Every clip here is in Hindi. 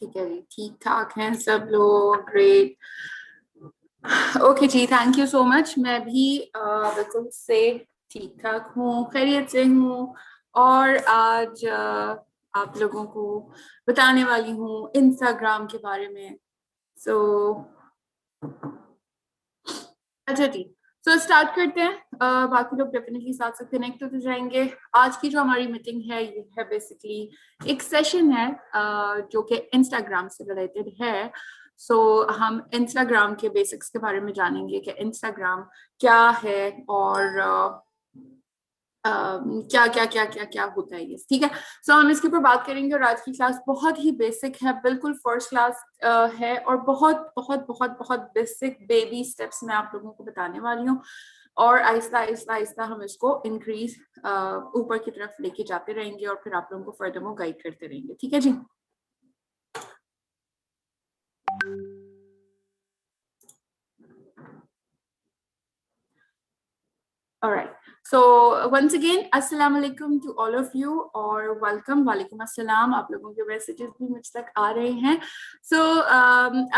ठीक है जी, ठीक ठाक हैं सब लोग। Great. Okay ji, thank you so much. मैं भी बिल्कुल से ठीक ठाक हूँ, खैरियत से हूँ। और आज आप लोगों को बताने वाली हूँ इंस्टाग्राम के बारे में। सो अच्छा जी, सो स्टार्ट करते हैं। बाकी लोग डेफिनेटली साथ साथ कनेक्ट होते जाएंगे। आज की जो हमारी मीटिंग है ये है बेसिकली एक सेशन है जो कि इंस्टाग्राम से रिलेटेड है। सो हम इंस्टाग्राम के बेसिक्स के बारे में जानेंगे कि इंस्टाग्राम क्या है और क्या क्या क्या क्या क्या होता है ये, ठीक है। सो हम इसके ऊपर बात करेंगे और आज की क्लास बहुत ही बेसिक है, बिल्कुल फर्स्ट क्लास है और बहुत बहुत बहुत बहुत बेसिक बेबी स्टेप्स मैं आप लोगों को बताने वाली हूँ। और आहिस्ता आहिस्ता आहिस्ता हम इसको इंक्रीज ऊपर की तरफ लेके जाते रहेंगे और फिर आप लोगों को फर्दर में गाइड करते रहेंगे, ठीक है जी। Alright. So once again, अस्सलाम वालेकुम to all of you और वेलकम। वालेकुम अस्सलाम। आप लोगों के मैसेजेस भी मुझ तक आ रहे हैं। So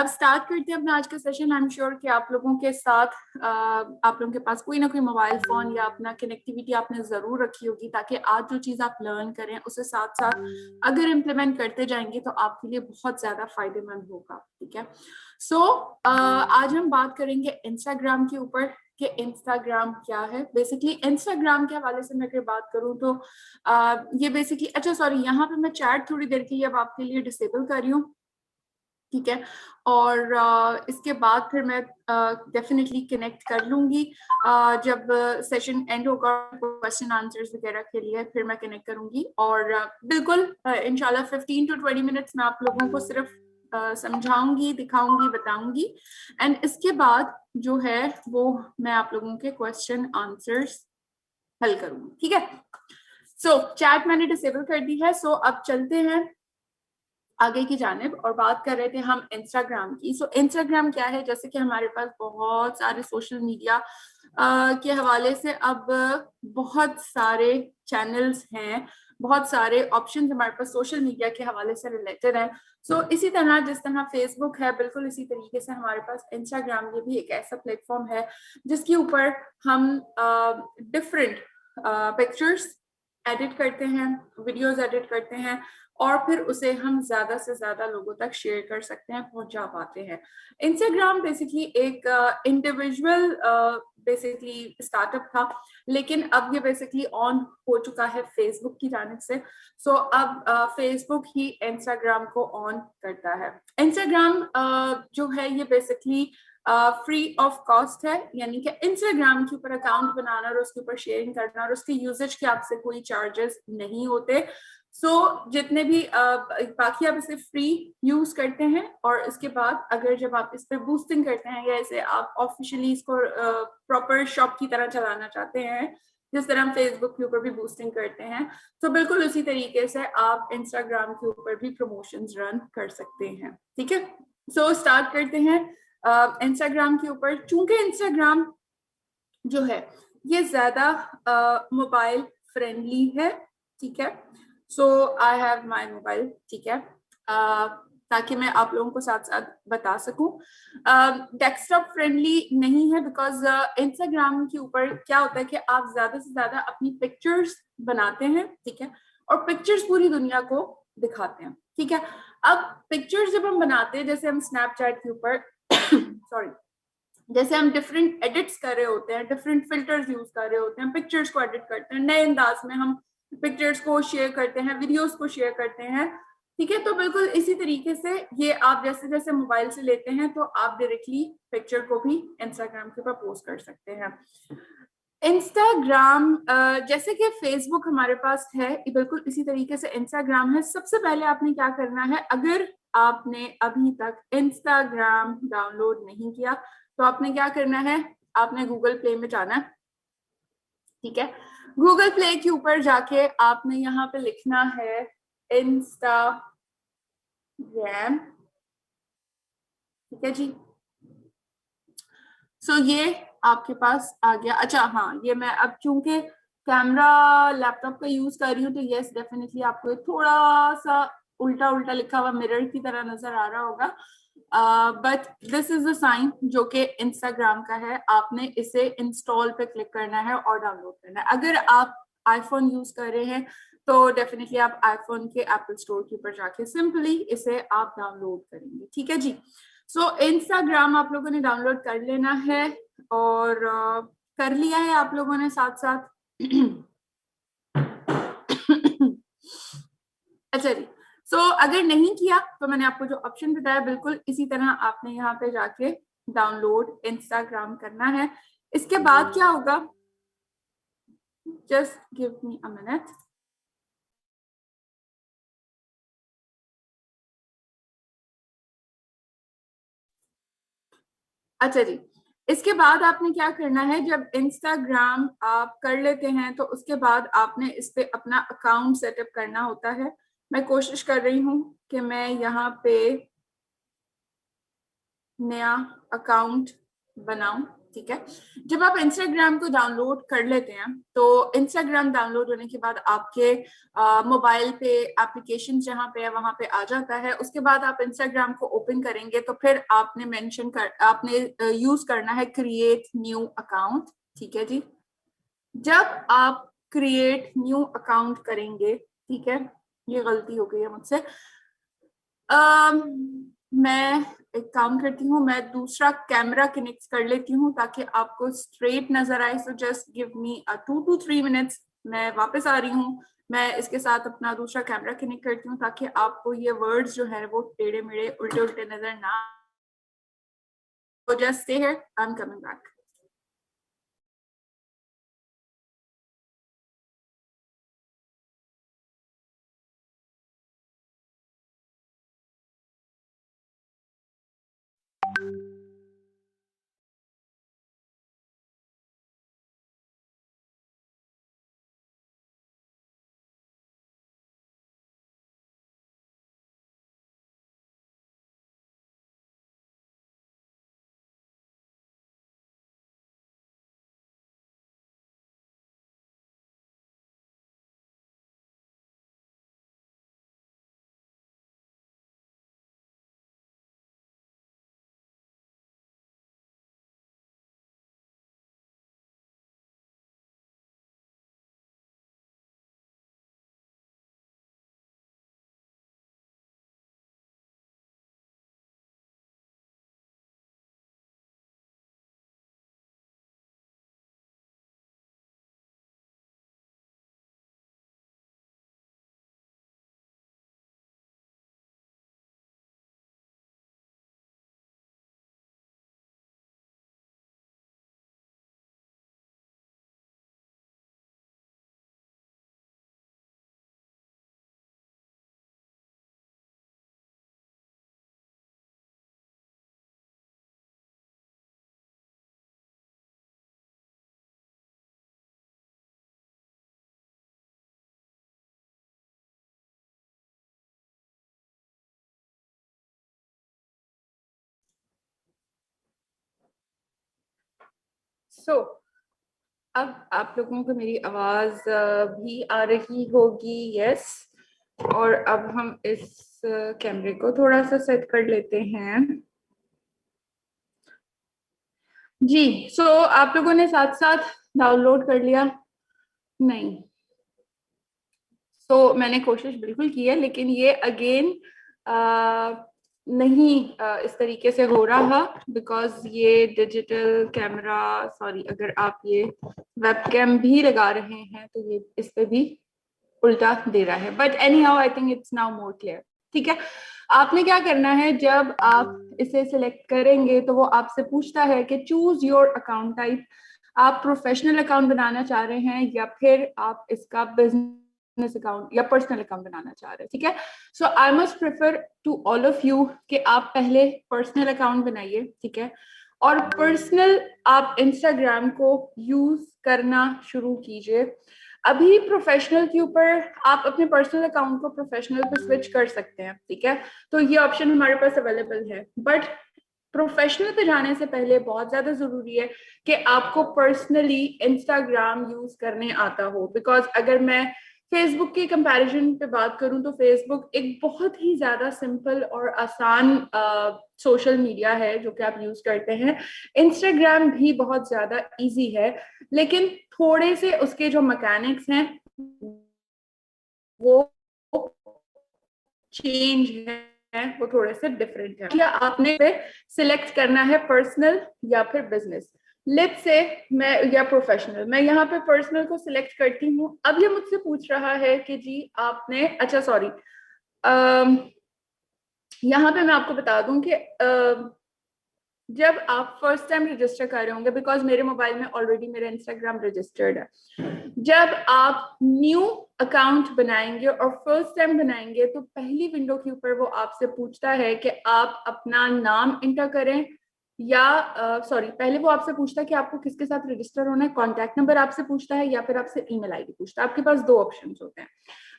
अब स्टार्ट करते हैं अपना आज का सेशन। आई एम श्योर कि आप लोगों के साथ आप लोगों के पास कोई ना कोई मोबाइल फोन या अपना कनेक्टिविटी आपने जरूर रखी होगी, ताकि आज जो चीज आप लर्न करें उसे साथ साथ अगर इम्प्लीमेंट करते जाएंगे तो आपके लिए बहुत ज्यादा फायदेमंद होगा, ठीक है। सो आज हम बात करेंगे इंस्टाग्राम के ऊपर कि इंस्टाग्राम क्या है। बेसिकली इंस्टाग्राम के हवाले से मैं अगर बात करूं तो ये बेसिकली, अच्छा सॉरी, यहाँ पे मैं चैट थोड़ी देर के लिए अब आपके लिए डिसेबल कर रही हूँ, ठीक है। और इसके बाद फिर मैं डेफिनेटली कनेक्ट कर लूंगी जब सेशन एंड होगा क्वेश्चन आंसर्स वगैरह के लिए, फिर मैं कनेक्ट करूंगी। और बिल्कुल इंशाल्लाह 15 to 20 मिनट्स में आप लोगों को सिर्फ समझाऊंगी, दिखाऊंगी, बताऊंगी। एंड इसके बाद जो है वो मैं आप लोगों के क्वेश्चन आंसर्स हल करूंगी, ठीक है। सो चैट मैंने डिसेबल कर दी है। सो अब चलते हैं आगे की जानिब और बात कर रहे थे हम इंस्टाग्राम की। सो इंस्टाग्राम क्या है, जैसे कि हमारे पास बहुत सारे सोशल मीडिया के हवाले से अब बहुत सारे चैनल्स हैं, बहुत सारे ऑप्शन हमारे पास सोशल मीडिया के हवाले से रिलेटेड है। सो इसी तरह जिस तरह फेसबुक है, बिल्कुल इसी तरीके से हमारे पास इंस्टाग्राम ये भी एक ऐसा प्लेटफॉर्म है जिसके ऊपर हम डिफरेंट पिक्चर्स एडिट करते हैं, वीडियोस एडिट करते हैं और फिर उसे हम ज्यादा से ज्यादा लोगों तक शेयर कर सकते हैं, पहुंचा पाते हैं। इंस्टाग्राम बेसिकली एक इंडिविजुअल बेसिकली स्टार्टअप था, लेकिन अब ये बेसिकली ऑन हो चुका है फेसबुक की जानिब से। सो अब फेसबुक ही इंस्टाग्राम को ऑन करता है। इंस्टाग्राम जो है ये बेसिकली फ्री ऑफ कॉस्ट है, यानी कि इंस्टाग्राम के ऊपर अकाउंट बनाना और उसके ऊपर शेयरिंग करना और उसके यूजेज के आपसे कोई चार्जेस नहीं होते। जितने भी बाकी आप इसे फ्री यूज करते हैं और इसके बाद अगर जब आप इस पर बूस्टिंग करते हैं या इसे आप ऑफिशियली इसको प्रॉपर शॉप की तरह चलाना चाहते हैं, जिस तरह हम फेसबुक के ऊपर भी बूस्टिंग करते हैं, तो बिल्कुल उसी तरीके से आप इंस्टाग्राम के ऊपर भी प्रमोशंस रन कर सकते हैं, ठीक है। सो स्टार्ट करते हैं इंस्टाग्राम के ऊपर। चूंकि इंस्टाग्राम जो है ये ज्यादा मोबाइल फ्रेंडली है, ठीक है। So I have my mobile, ठीक है, ताकि मैं आप लोगों को साथ साथ बता सकूं। डेस्कटॉप फ्रेंडली नहीं है, बिकॉज इंस्टाग्राम के ऊपर क्या होता है कि आप ज्यादा से ज्यादा अपनी पिक्चर्स बनाते हैं, ठीक है, और पिक्चर्स पूरी दुनिया को दिखाते हैं, ठीक है। अब पिक्चर्स जब हम बनाते हैं, जैसे हम स्नैपचैट के ऊपर सॉरी, जैसे हम डिफरेंट एडिट्स कर रहे होते हैं, डिफरेंट फिल्टर्स यूज कर रहे होते हैं, पिक्चर्स को एडिट करते हैं, नए अंदाज में हम पिक्चर्स को शेयर करते हैं, वीडियोस को शेयर करते हैं, ठीक है। तो बिल्कुल इसी तरीके से ये आप जैसे जैसे मोबाइल से लेते हैं तो आप डायरेक्टली पिक्चर को भी इंस्टाग्राम के ऊपर पोस्ट कर सकते हैं। इंस्टाग्राम जैसे कि फेसबुक हमारे पास है, बिल्कुल इसी तरीके से इंस्टाग्राम है। सबसे पहले आपने क्या करना है, अगर आपने अभी तक इंस्टाग्राम डाउनलोड नहीं किया तो आपने क्या करना है, आपने गूगल प्ले में जाना है, ठीक है। गूगल प्ले के ऊपर जाके आपने यहाँ पे लिखना है इंस्टाग्राम, ठीक है जी। ये आपके पास आ गया। अच्छा हाँ, ये मैं अब चूंकि कैमरा लैपटॉप का यूज कर रही हूँ तो यस डेफिनेटली आपको थोड़ा सा उल्टा उल्टा लिखा हुआ मिरर की तरह नजर आ रहा होगा, but this is a sign जो कि इंस्टाग्राम का है। आपने इसे इंस्टॉल पे क्लिक करना है और डाउनलोड करना है। अगर आप आईफोन यूज कर रहे हैं तो डेफिनेटली आप आईफोन के एप्पल स्टोर के ऊपर जाके सिंपली इसे आप डाउनलोड करेंगे, ठीक है जी। सो इंस्टाग्राम आप लोगों ने डाउनलोड कर लेना है, और कर लिया है आप लोगों ने साथ साथ? अच्छा जी। सो अगर नहीं किया तो मैंने आपको जो ऑप्शन बताया बिल्कुल इसी तरह आपने यहाँ पे जाके डाउनलोड इंस्टाग्राम करना है। इसके बाद क्या होगा, just give me a minute. अच्छा जी, इसके बाद आपने क्या करना है, जब इंस्टाग्राम आप कर लेते हैं तो उसके बाद आपने इस पे अपना अकाउंट सेटअप करना होता है। मैं कोशिश कर रही हूँ कि मैं यहाँ पे नया अकाउंट बनाऊं, ठीक है। जब आप इंस्टाग्राम को डाउनलोड कर लेते हैं तो इंस्टाग्राम डाउनलोड होने के बाद आपके मोबाइल पे एप्लीकेशन जहाँ पे है वहां पे आ जाता है। उसके बाद आप इंस्टाग्राम को ओपन करेंगे तो फिर आपने यूज करना है क्रिएट न्यू अकाउंट, ठीक है जी। जब आप क्रिएट न्यू अकाउंट करेंगे, ठीक है, ये गलती हो गई है मुझसे। मैं एक काम करती हूँ, मैं दूसरा कैमरा कनेक्ट कर लेती हूँ ताकि आपको स्ट्रेट नजर आए। सो just give me 2 to 3 minutes, मैं वापस आ रही हूँ। मैं इसके साथ अपना दूसरा कैमरा कनेक्ट करती हूँ ताकि आपको ये वर्ड्स जो है वो टेढ़े मेढ़े उल्टे उल्टे नजर ना। Just stay here, I am coming back. So अब आप लोगों को मेरी आवाज भी आ रही होगी, यस। और अब हम इस कैमरे को थोड़ा सा सेट कर लेते हैं जी। सो आप लोगों ने साथ साथ डाउनलोड कर लिया? नहीं। मैंने कोशिश बिल्कुल की है लेकिन ये अगेन नहीं इस तरीके से हो रहा, बिकॉज ये डिजिटल कैमरा, सॉरी, अगर आप ये वेबकैम भी लगा रहे हैं तो ये इस पे भी उल्टा दे रहा है। But any how I think it's now more clear, ठीक है। आपने क्या करना है, जब आप इसे सिलेक्ट करेंगे तो वो आपसे पूछता है कि चूज योर अकाउंट टाइप। आप प्रोफेशनल अकाउंट बनाना चाह रहे हैं या फिर आप इसका बिजनेस अकाउंट या पर्सनल अकाउंट बनाना चाह रहे हैं, ठीक है। So I must prefer to all of you कि आप पहले पर्सनल अकाउंट बनाइए, ठीक है। और पर्सनल आप इंस्टाग्राम को यूज करना शुरू कीजिए। अभी प्रोफेशनल के ऊपर आप अपने पर्सनल अकाउंट को प्रोफेशनल पे स्विच कर सकते हैं, ठीक है। तो ये ऑप्शन हमारे पास अवेलेबल है, बट प्रोफेशनल पे जाने से पहले बहुत ज्यादा जरूरी है कि आपको पर्सनली इंस्टाग्राम यूज करने आता हो। बिकॉज अगर मैं फेसबुक के कंपैरिजन पे बात करूं तो फेसबुक एक बहुत ही ज्यादा सिंपल और आसान सोशल मीडिया है जो कि आप यूज करते हैं। इंस्टाग्राम भी बहुत ज्यादा इजी है, लेकिन थोड़े से उसके जो मैकेनिक्स हैं वो चेंज है, वो थोड़े से डिफरेंट है। क्या आपने पे सिलेक्ट करना है पर्सनल या फिर बिजनेस। लेट्स से मैं या प्रोफेशनल, मैं यहाँ पे पर्सनल को सिलेक्ट करती हूँ। अब ये मुझसे पूछ रहा है कि जी आपने, अच्छा सॉरी, यहाँ पे मैं आपको बता दूं कि जब आप फर्स्ट टाइम रजिस्टर कर रहे होंगे, बिकॉज मेरे मोबाइल में ऑलरेडी मेरा इंस्टाग्राम रजिस्टर्ड है, जब आप न्यू अकाउंट बनाएंगे और फर्स्ट टाइम बनाएंगे तो पहली विंडो के ऊपर वो आपसे पूछता है कि आप अपना नाम इंटर करें या सॉरी, पहले वो आपसे पूछता है कि आपको किसके साथ रजिस्टर होना है, कॉन्टैक्ट नंबर आपसे पूछता है या फिर आपसे ईमेल आईडी पूछता है। आपके पास दो ऑप्शंस होते हैं,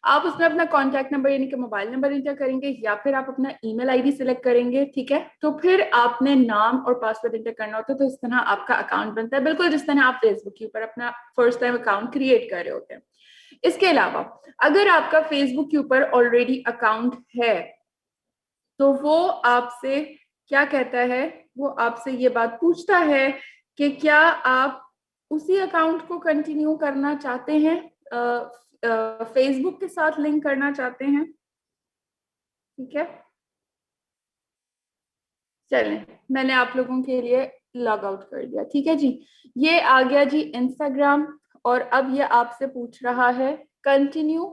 आप उसमें अपना कॉन्टैक्ट नंबर यानी कि मोबाइल नंबर इंटर करेंगे या फिर आप अपना ईमेल आईडी सिलेक्ट करेंगे। ठीक है, तो फिर आपने नाम और पासवर्ड इंटर करना होता है, तो इस तरह आपका अकाउंट बनता है, बिल्कुल जिस तरह आप फेसबुक के ऊपर अपना फर्स्ट टाइम अकाउंट क्रिएट कर रहे होते हैं। इसके अलावा अगर आपका फेसबुक के ऊपर ऑलरेडी अकाउंट है तो वो आपसे क्या कहता है, वो आपसे ये बात पूछता है कि क्या आप उसी अकाउंट को कंटिन्यू करना चाहते हैं, फेसबुक के साथ लिंक करना चाहते हैं। ठीक है, चलें, मैंने आप लोगों के लिए लॉग आउट कर दिया। ठीक है जी, ये आ गया जी इंस्टाग्राम, और अब ये आपसे पूछ रहा है कंटिन्यू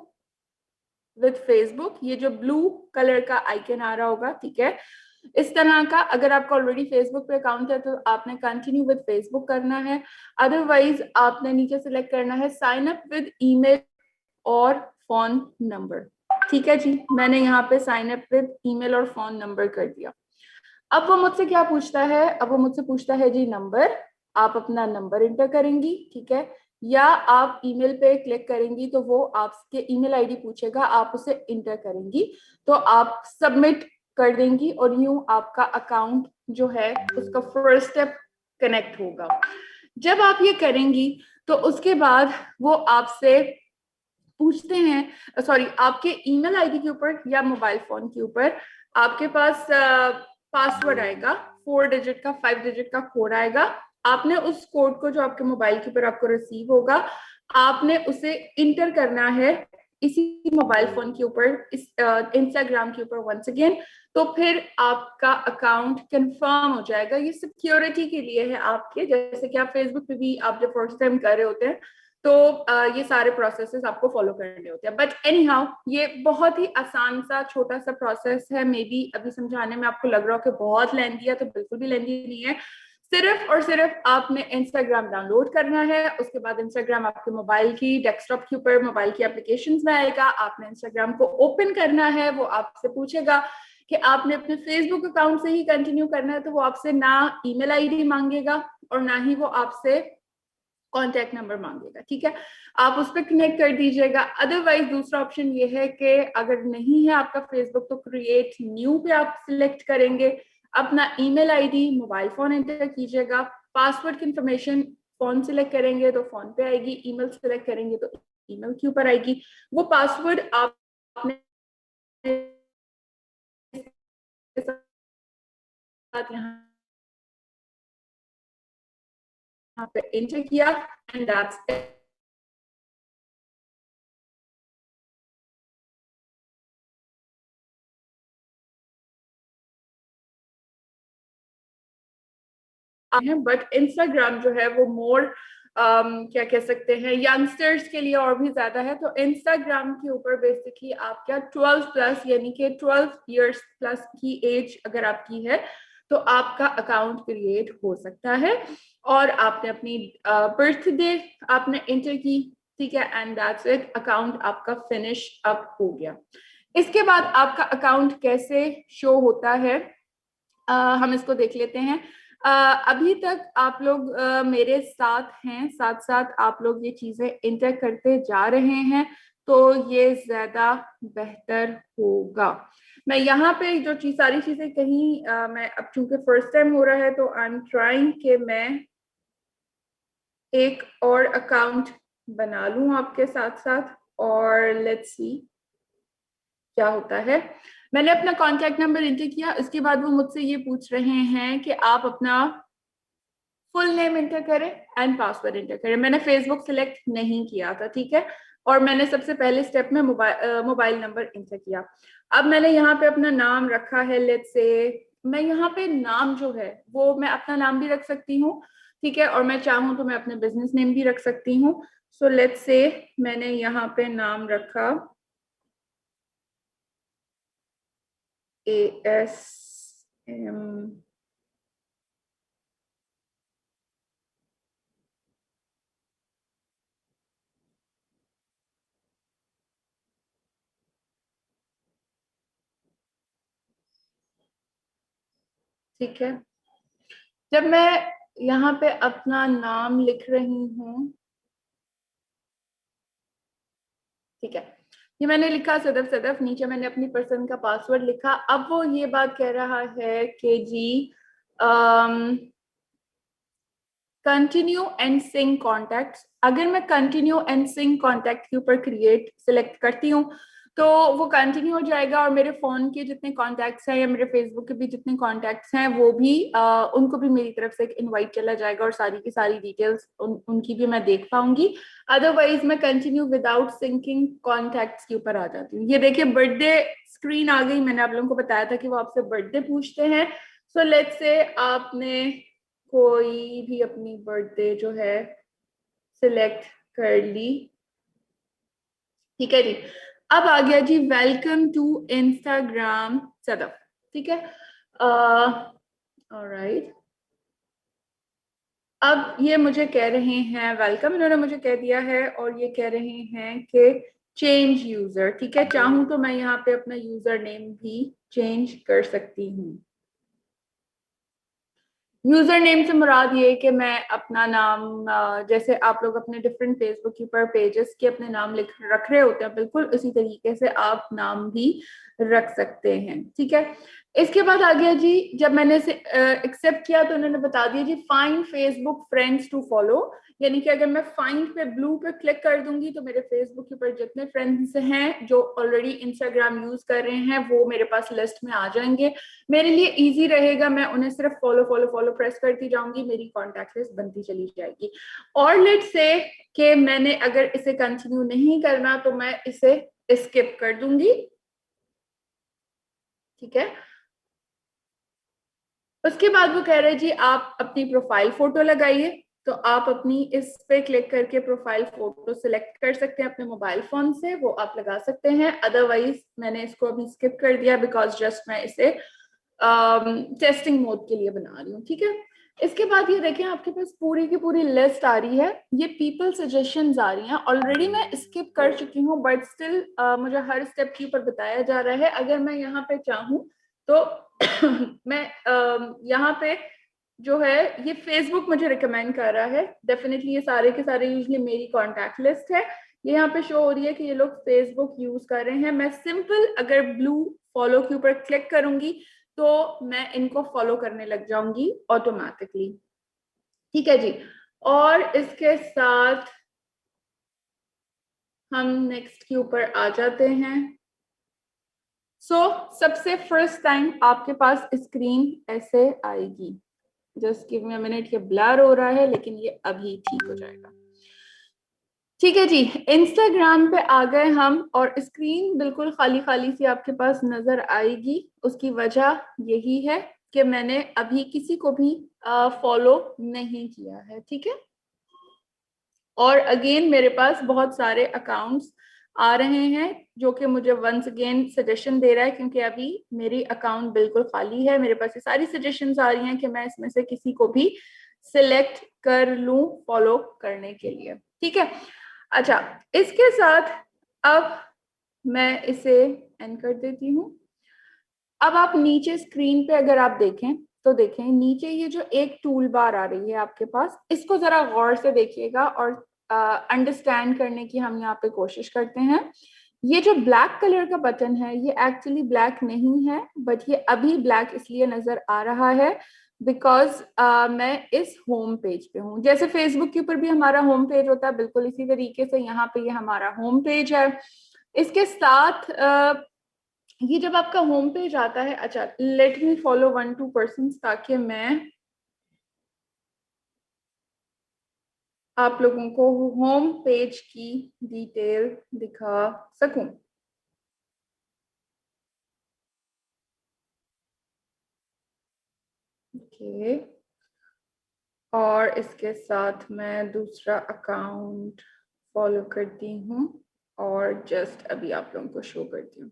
विद फेसबुक। ये जो ब्लू कलर का आइकन आ रहा होगा, ठीक है, इस तरह का अगर आपका ऑलरेडी फेसबुक पे अकाउंट है तो आपने कंटिन्यू विद फेसबुक करना है। अदरवाइज आपने नीचे सिलेक्ट करना है साइन अप विद ईमेल और फोन नंबर। ठीक है जी, मैंने यहाँ पे साइन अप विद ईमेल और फोन नंबर कर दिया। अब वो मुझसे क्या पूछता है, अब वो मुझसे पूछता है जी नंबर, आप अपना नंबर इंटर करेंगी, ठीक है, या आप ईमेल पे क्लिक करेंगी तो वो आपके ईमेल आईडी पूछेगा, आप उसे इंटर करेंगी तो आप सबमिट कर देंगी और यूं आपका अकाउंट जो है उसका फर्स्ट स्टेप कनेक्ट होगा। जब आप ये करेंगी तो उसके बाद वो आपसे पूछते हैं, सॉरी, आपके ईमेल आईडी के ऊपर या मोबाइल फोन के ऊपर आपके पास पासवर्ड आएगा, 4 डिजिट का, 5 डिजिट का कोड आएगा। आपने उस कोड को जो आपके मोबाइल के ऊपर आपको रिसीव होगा, आपने उसे इंटर करना है इसी मोबाइल फोन के ऊपर, इस इंस्टाग्राम के ऊपर वंस अगेन। तो फिर आपका अकाउंट कंफर्म हो जाएगा। ये सिक्योरिटी के लिए है आपके, जैसे कि आप फेसबुक पे भी आप जब फर्स्ट टाइम कर रहे होते हैं तो ये सारे प्रोसेसेस आपको फॉलो करने होते हैं। बट एनी हाउ, ये बहुत ही आसान सा छोटा सा प्रोसेस है। मे बी अभी समझाने में आपको लग रहा हो कि बहुत लेंथी है, तो बिल्कुल भी लेंथी नहीं है। सिर्फ और सिर्फ आपने इंस्टाग्राम डाउनलोड करना है, उसके बाद इंस्टाग्राम आपके मोबाइल की डेस्कटॉप के ऊपर मोबाइल की एप्लीकेशंस में आएगा। आपने इंस्टाग्राम को ओपन करना है, वो आपसे पूछेगा कि आपने अपने फेसबुक अकाउंट से ही कंटिन्यू करना है, तो वो आपसे ना ईमेल आईडी मांगेगा और ना ही वो आपसे कॉन्टैक्ट नंबर मांगेगा। ठीक है, आप उस पर कनेक्ट कर दीजिएगा। अदरवाइज दूसरा ऑप्शन ये है कि अगर नहीं है आपका फेसबुक तो क्रिएट न्यू पे आप सिलेक्ट करेंगे, अपना email ID mobile phone enter कीजिएगा, पासवर्ड की इंफॉर्मेशन फोन सिलेक्ट करेंगे तो फोन पे आएगी, ईमेल सिलेक्ट करेंगे तो ईमेल के ऊपर आएगी। वो पासवर्ड आपने यहाँ पे एंटर किया and that's it. But Instagram जो है वो मोर क्या कह सकते हैं, यंगस्टर्स के लिए और भी ज्यादा है। तो इंस्टाग्राम के ऊपर बेसिकली आप क्या 12 प्लस यानी कि 12 इयर्स प्लस की एज अगर आपकी है तो आपका अकाउंट क्रिएट हो सकता है और आपने अपनी बर्थडे आपने इंटर की, ठीक है, एंड दैट्स इट, अकाउंट आपका फिनिश अप हो गया। इसके बाद आपका अकाउंट कैसे शो होता है, हम इसको देख लेते हैं। अभी तक आप लोग मेरे साथ हैं, साथ साथ आप लोग ये चीजें इंटर करते जा रहे हैं तो ये ज्यादा बेहतर होगा। मैं यहाँ पे जो चीज सारी चीजें कहीं मैं अब चूंकि फर्स्ट टाइम हो रहा है तो आई एम ट्राइंग कि मैं एक और अकाउंट बना लूं आपके साथ साथ। और लेट्स सी क्या होता है। मैंने अपना कॉन्टैक्ट नंबर इंटर किया, इसके बाद वो मुझसे ये पूछ रहे हैं कि आप अपना फुल नेम इंटर करें एंड पासवर्ड इंटर करें। मैंने फेसबुक सिलेक्ट नहीं किया था, ठीक है, और मैंने सबसे पहले स्टेप में मोबाइल नंबर इंटर किया। अब मैंने यहाँ पे अपना नाम रखा है, लेट्स से मैं यहाँ पे नाम जो है वो मैं अपना नाम भी रख सकती हूँ, ठीक है, और मैं चाहूँ तो मैं अपने बिजनेस नेम भी रख सकती हूँ। सो लेट्स से मैंने यहाँ पे नाम रखा ASM। ठीक है, जब मैं यहाँ पे अपना नाम लिख रही हूँ, ठीक है, ये मैंने लिखा सदफ सदफ, नीचे मैंने अपनी पसंद का पासवर्ड लिखा। अब वो ये बात कह रहा है कि जी कंटिन्यू एंड सिंक कॉन्टैक्ट्स। अगर मैं कंटिन्यू एंड सिंक कॉन्टैक्ट के ऊपर क्रिएट सिलेक्ट करती हूँ तो वो कंटिन्यू हो जाएगा, और मेरे फोन के जितने कॉन्टैक्ट्स हैं या मेरे फेसबुक के भी जितने कॉन्टैक्ट्स हैं वो भी उनको भी मेरी तरफ से एक इनवाइट चला जाएगा, और सारी की सारी डिटेल्स उनकी भी मैं देख पाऊंगी। अदरवाइज मैं कंटिन्यू विदाउट सिंकिंग कॉन्टैक्ट्स के ऊपर आ जाती हूँ। ये देखिए बर्थडे स्क्रीन आ गई, मैंने आप लोगों को बताया था कि वो आपसे बर्थडे पूछते हैं। सो लेट्स से आपने कोई भी अपनी बर्थडे जो है सिलेक्ट कर ली, ठीक है जी। अब आ गया जी वेलकम टू इंस्टाग्राम सदफ, ठीक है, ऑलराइट। अब ये मुझे कह रहे हैं वेलकम, इन्होंने मुझे कह दिया है, और ये कह रहे हैं कि चेंज यूजर, ठीक है, चाहूं तो मैं यहाँ पे अपना यूजर नेम भी चेंज कर सकती हूँ। यूजर नेम से मुराद ये कि मैं अपना नाम जैसे आप लोग अपने डिफरेंट फेसबुक के ऊपर पेजेस के अपने नाम लिख रख रहे होते हैं, बिल्कुल उसी तरीके से आप नाम भी रख सकते हैं, ठीक है। इसके बाद आ गया जी, जब मैंने इसे एक्सेप्ट किया तो उन्होंने बता दिया जी find Facebook friends to follow, यानी कि अगर मैं फाइंड पे ब्लू पे क्लिक कर दूंगी तो मेरे फेसबुक के ऊपर जितने फ्रेंड्स हैं जो ऑलरेडी इंस्टाग्राम यूज कर रहे हैं वो मेरे पास लिस्ट में आ जाएंगे। मेरे लिए इजी रहेगा, मैं उन्हें सिर्फ फॉलो फॉलो फॉलो प्रेस करती जाऊंगी, मेरी कॉन्टैक्ट लिस्ट बनती चली जाएगी। और लेट्स से कि मैंने अगर इसे कंटिन्यू नहीं करना तो मैं इसे स्किप कर दूंगी, ठीक है। उसके बाद वो कह रहे हैं जी आप अपनी प्रोफाइल फोटो लगाइए, तो आप अपनी इस पे क्लिक करके प्रोफाइल फोटो सिलेक्ट कर सकते हैं अपने मोबाइल फोन से, वो आप लगा सकते हैं। अदरवाइज मैंने इसको अभी स्किप कर दिया बिकॉज जस्ट मैं इसे टेस्टिंग मोड के लिए बना रही हूँ, ठीक है। इसके बाद ये देखें आपके पास पूरी की पूरी लिस्ट आ रही है, ये पीपल सजेशंस आ रही हैं। ऑलरेडी मैं स्किप कर चुकी हूँ बट स्टिल मुझे हर स्टेप के ऊपर बताया जा रहा है। अगर मैं यहाँ पे चाहूँ तो मैं यहाँ पे जो है ये फेसबुक मुझे रिकमेंड कर रहा है, डेफिनेटली ये सारे के सारे यूजली मेरी कॉन्टैक्ट लिस्ट है। ये यहाँ पे शो हो रही है कि ये लोग फेसबुक यूज कर रहे हैं। मैं सिंपल अगर ब्लू फॉलो के ऊपर क्लिक करूंगी तो मैं इनको फॉलो करने लग जाऊंगी ऑटोमेटिकली, ठीक है जी। और इसके साथ हम नेक्स्ट के ऊपर आ जाते हैं। सबसे फर्स्ट टाइम आपके पास स्क्रीन ऐसे आएगी, just give me a minute, ये ब्लर हो रहा है लेकिन ये अभी ठीक हो जाएगा, ठीक है जी। इंस्टाग्राम पे आ गए हम और स्क्रीन बिल्कुल खाली खाली सी आपके पास नजर आएगी। उसकी वजह यही है कि मैंने अभी किसी को भी फॉलो नहीं किया है, ठीक है। और अगेन मेरे पास बहुत सारे अकाउंट्स आ रहे हैं जो कि मुझे वंस अगेन सजेशन दे रहा है, क्योंकि अभी मेरी अकाउंट बिल्कुल खाली है। मेरे पास ये सारी सजेशंस आ रही हैं कि मैं इसमें से किसी को भी सिलेक्ट कर लूं फॉलो करने के लिए, ठीक है। अच्छा, इसके साथ अब मैं इसे एंड कर देती हूँ। अब आप नीचे स्क्रीन पे अगर आप देखें तो देखें नीचे ये जो एक टूल बार आ रही है आपके पास, इसको जरा गौर से देखिएगा और अंडरस्टैंड करने की हम यहाँ पे कोशिश करते हैं। ये जो ब्लैक कलर का बटन है ये एक्चुअली ब्लैक नहीं है, बट ये अभी ब्लैक इसलिए नजर आ रहा है बिकॉज मैं इस होम पेज पे हूँ। जैसे फेसबुक के ऊपर भी हमारा होम पेज होता है, बिल्कुल इसी तरीके से यहाँ पे ये हमारा होम पेज है। इसके साथ ये जब आपका होम पेज आता है, अच्छा लेट मी फॉलो 1-2 पर्सन ताकि मैं आप लोगों को होम पेज की डिटेल दिखा सकूं। ओके, और इसके साथ मैं दूसरा अकाउंट फॉलो करती हूँ और जस्ट अभी आप लोगों को शो करती हूँ।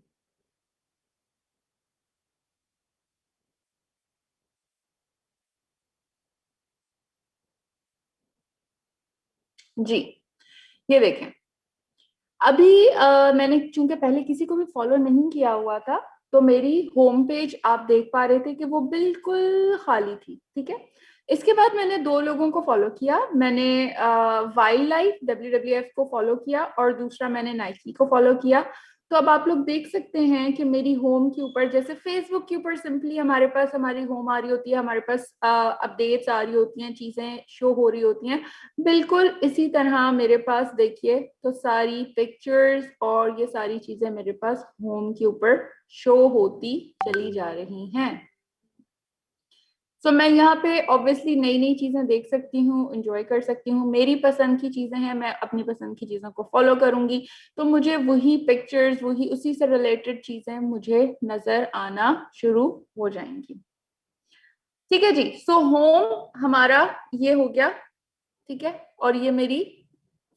जी, ये देखें, अभी मैंने चूंकि पहले किसी को भी फॉलो नहीं किया हुआ था, तो मेरी होम पेज आप देख पा रहे थे कि वो बिल्कुल खाली थी। ठीक है, इसके बाद मैंने दो लोगों को फॉलो किया। मैंने वाइल्ड लाइफ WWF को फॉलो किया और दूसरा मैंने नाइकी को फॉलो किया। तो अब आप लोग देख सकते हैं कि मेरी होम के ऊपर, जैसे फेसबुक के ऊपर सिंपली हमारे पास हमारी होम आ रही होती है, हमारे पास अपडेट्स आ रही होती हैं, चीजें शो हो रही होती हैं, बिल्कुल इसी तरह मेरे पास देखिए तो सारी पिक्चर्स और ये सारी चीजें मेरे पास होम के ऊपर शो होती चली जा रही हैं। सो मैं यहाँ पे ऑब्वियसली नई नई चीजें देख सकती हूँ, एंजॉय कर सकती हूँ। मेरी पसंद की चीजें हैं, मैं अपनी पसंद की चीजों को फॉलो करूंगी, तो मुझे वही पिक्चर्स, वही उसी से रिलेटेड चीजें मुझे नजर आना शुरू हो जाएंगी। ठीक है जी, सो होम हमारा ये हो गया। ठीक है, और ये मेरी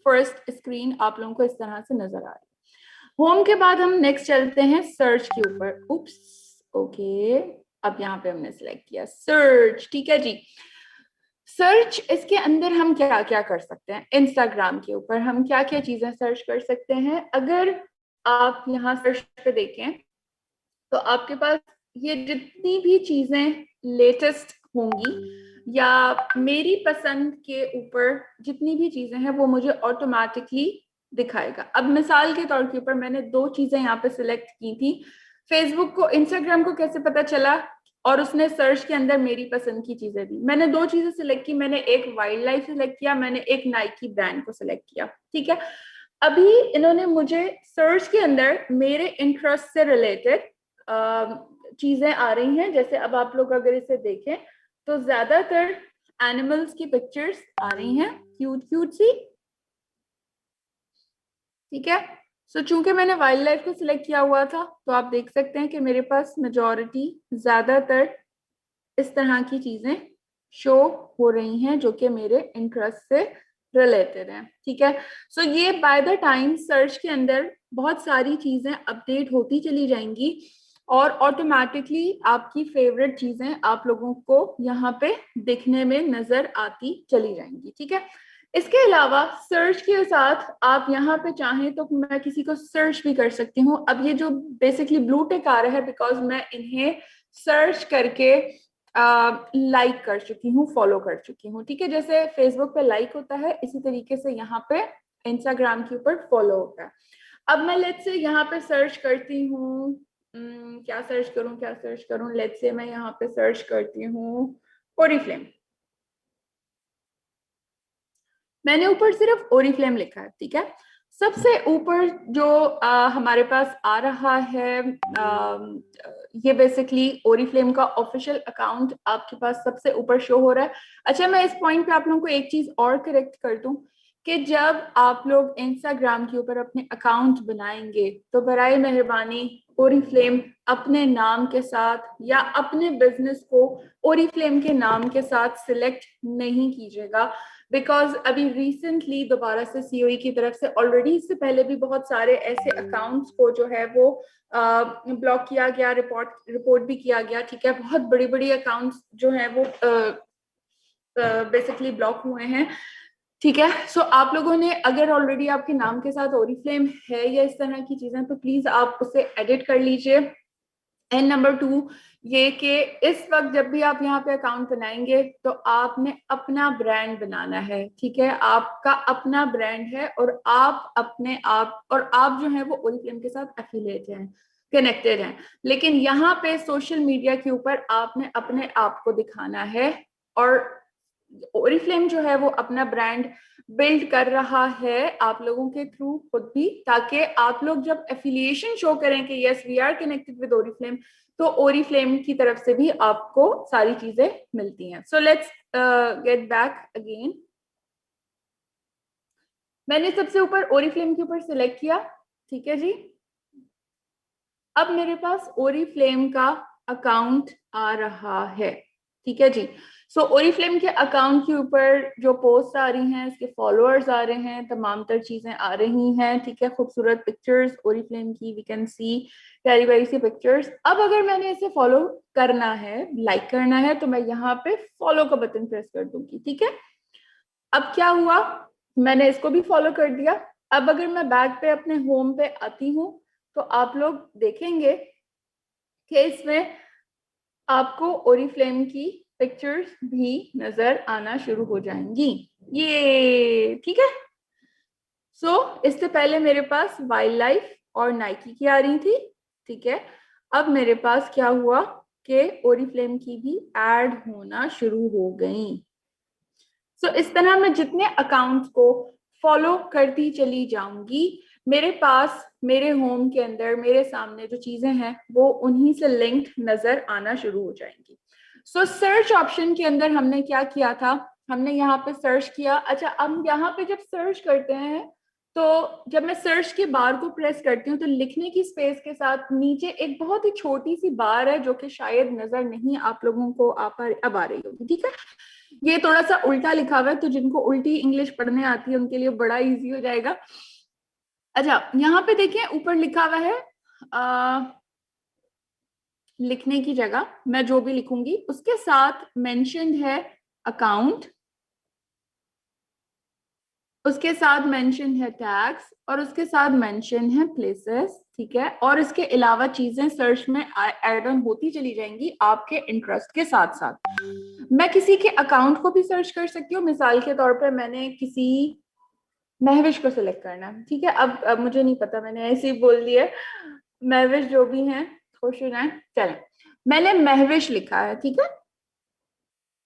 फर्स्ट स्क्रीन आप लोगों को इस तरह से नजर आ रही है। होम के बाद हम नेक्स्ट चलते हैं सर्च के ऊपर। उप्स, ओके, अब यहाँ पे हमने सिलेक्ट किया सर्च। ठीक है जी, सर्च, इसके अंदर हम क्या क्या कर सकते हैं? इंस्टाग्राम के ऊपर हम क्या क्या चीजें सर्च कर सकते हैं? अगर आप यहाँ सर्च पे देखें तो आपके पास ये जितनी भी चीजें लेटेस्ट होंगी या मेरी पसंद के ऊपर जितनी भी चीजें हैं, वो मुझे ऑटोमेटिकली दिखाएगा। अब मिसाल के तौर के ऊपर मैंने दो चीजें यहाँ पे सिलेक्ट की थी। फेसबुक को, इंस्टाग्राम को कैसे पता चला और उसने सर्च के अंदर मेरी पसंद की चीजें दी? मैंने दो चीजें सिलेक्ट की, मैंने एक वाइल्ड लाइफ सिलेक्ट किया, मैंने एक नाइकी ब्रांड को सिलेक्ट किया। ठीक है, अभी इन्होंने मुझे सर्च के अंदर मेरे इंटरेस्ट से रिलेटेड चीजें आ रही हैं। जैसे अब आप लोग अगर इसे देखें तो ज्यादातर एनिमल्स की पिक्चर्स आ रही हैं, क्यूट क्यूट सी। ठीक है, सो चूंकि मैंने वाइल्ड लाइफ को सिलेक्ट किया हुआ था, तो आप देख सकते हैं कि मेरे पास मेजॉरिटी, ज्यादातर इस तरह की चीजें शो हो रही हैं जो कि मेरे इंटरेस्ट से रिलेटेड हैं। ठीक है, सो ये बाय द टाइम सर्च के अंदर बहुत सारी चीजें अपडेट होती चली जाएंगी और ऑटोमेटिकली आपकी फेवरेट चीजें आप लोगों को यहाँ पे दिखने में नजर आती चली जाएंगी। ठीक है, इसके अलावा सर्च के साथ आप यहाँ पे चाहें तो मैं किसी को सर्च भी कर सकती हूँ। अब ये जो बेसिकली ब्लू टिक आ रहा है, बिकॉज मैं इन्हें सर्च करके लाइक कर चुकी हूँ, फॉलो कर चुकी हूँ। ठीक है, जैसे फेसबुक पे लाइक होता है, इसी तरीके से यहाँ पे इंस्टाग्राम के ऊपर फॉलो होता है। अब मैं लेट्स से यहाँ पे सर्च करती हूँ, क्या सर्च करूँ, क्या सर्च करूँ? लेट्स से मैं यहाँ पे सर्च करती हूँ ओरिफ्लेम। मैंने ऊपर सिर्फ ओरिफ्लेम लिखा है। ठीक है, सबसे ऊपर जो हमारे पास आ रहा है, ये बेसिकली ओरिफ्लेम का ऑफिशियल अकाउंट आपके पास सबसे ऊपर शो हो रहा है। अच्छा, मैं इस पॉइंट पे आप लोगों को एक चीज और करेक्ट कर दूं कि जब आप लोग इंस्टाग्राम के ऊपर अपने अकाउंट बनाएंगे तो बराए मेहरबानी ओरिफ्लेम अपने नाम के साथ या अपने बिजनेस को ओरिफ्लेम के नाम के साथ सिलेक्ट नहीं कीजिएगा। बिकॉज अभी रिसेंटली दोबारा से सीओई की तरफ से, ऑलरेडी इससे पहले भी बहुत सारे ऐसे अकाउंट्स को जो है वो ब्लॉक किया गया, रिपोर्ट भी किया गया। ठीक है, बहुत बड़ी बड़ी अकाउंट्स जो हैं वो बेसिकली ब्लॉक हुए हैं। ठीक है, सो आप लोगों ने अगर ऑलरेडी आपके नाम के साथ ओरिफ्लेम है या इस तरह की चीजें, तो प्लीज आप उसे एडिट कर लीजिए। एंड नंबर 2 ये कि इस वक्त जब भी आप यहाँ पे अकाउंट बनाएंगे तो आपने अपना ब्रांड बनाना है। ठीक है, आपका अपना ब्रांड है और आप अपने आप, और आप जो है वो ओरिफ्लेम के साथ एफिलिएट हैं। कनेक्टेड हैं। लेकिन यहाँ पे सोशल मीडिया के ऊपर आपने अपने आप को दिखाना है, और ओरिफ्लेम जो है वो अपना ब्रांड बिल्ड कर रहा है आप लोगों के थ्रू खुद भी, ताकि आप लोग जब एफिलिएशन शो करें कि yes we are connected with Oriflame, तो ओरिफ्लेम की तरफ से भी आपको सारी चीजें मिलती हैं। So let's get back again. मैंने सबसे ऊपर ओरिफ्लेम के ऊपर सिलेक्ट किया, ठीक है जी। अब मेरे पास ओरिफ्लेम का अकाउंट आ रहा है, ठीक है जी। सो ओरिफ्लेम के अकाउंट के ऊपर जो पोस्ट आ रही हैं, इसके फॉलोअर्स आ रहे हैं, तमाम तर चीजें आ रही हैं, ठीक है। खूबसूरत पिक्चर्स ओरिफ्लेम की, वी कैन सी प्यारी प्यारी सी पिक्चर्स। अब अगर मैंने इसे फॉलो करना है, लाइक करना है, तो मैं यहाँ पे फॉलो का बटन प्रेस कर दूंगी, ठीक है। अब क्या हुआ, मैंने इसको भी फॉलो कर दिया। अब अगर मैं बैक पे अपने होम पे आती हूँ, तो आप लोग देखेंगे कि इसमें आपको ओरिफ्लेम की पिक्चर्स भी नजर आना शुरू हो जाएंगी, ये ठीक है। सो इससे पहले मेरे पास वाइल्ड लाइफ और नाइकी की आ रही थी, ठीक है। अब मेरे पास क्या हुआ कि ओरिफ्लेम की भी ऐड होना शुरू हो गई। सो इस तरह मैं जितने अकाउंट्स को फॉलो करती चली जाऊंगी, मेरे पास मेरे होम के अंदर मेरे सामने जो चीजें हैं वो उन्हीं से लिंक्ड नजर आना शुरू हो जाएंगी। सो सर्च ऑप्शन के अंदर हमने क्या किया था, हमने यहाँ पे सर्च किया। अच्छा, अब यहाँ पे जब सर्च करते हैं, तो जब मैं सर्च के बार को प्रेस करती हूँ, तो लिखने की स्पेस के साथ नीचे एक बहुत ही छोटी सी बार है जो कि शायद नजर नहीं आप लोगों को अब आ रही होगी, ठीक है। ये थोड़ा सा उल्टा लिखा हुआ है, तो जिनको उल्टी इंग्लिश पढ़ने आती है उनके लिए बड़ा इजी हो जाएगा। अच्छा, यहाँ पे देखिए ऊपर लिखा हुआ है, लिखने की जगह मैं जो भी लिखूंगी उसके साथ मेंशन्ड है अकाउंट, उसके साथ मेंशन है टैग्स, और उसके साथ मेंशन है प्लेसेस, ठीक है। और इसके अलावा चीजें सर्च में ऐड ऑन होती चली जाएंगी आपके इंटरेस्ट के साथ साथ। मैं किसी के अकाउंट को भी सर्च कर सकती हूँ। मिसाल के तौर पर मैंने किसी महविश को सिलेक्ट करना है, ठीक है। अब मुझे नहीं पता, मैंने ऐसे ही बोल दिया, महविश जो भी हैं खुश हो जाए, चलें। मैंने महविश लिखा है, ठीक है।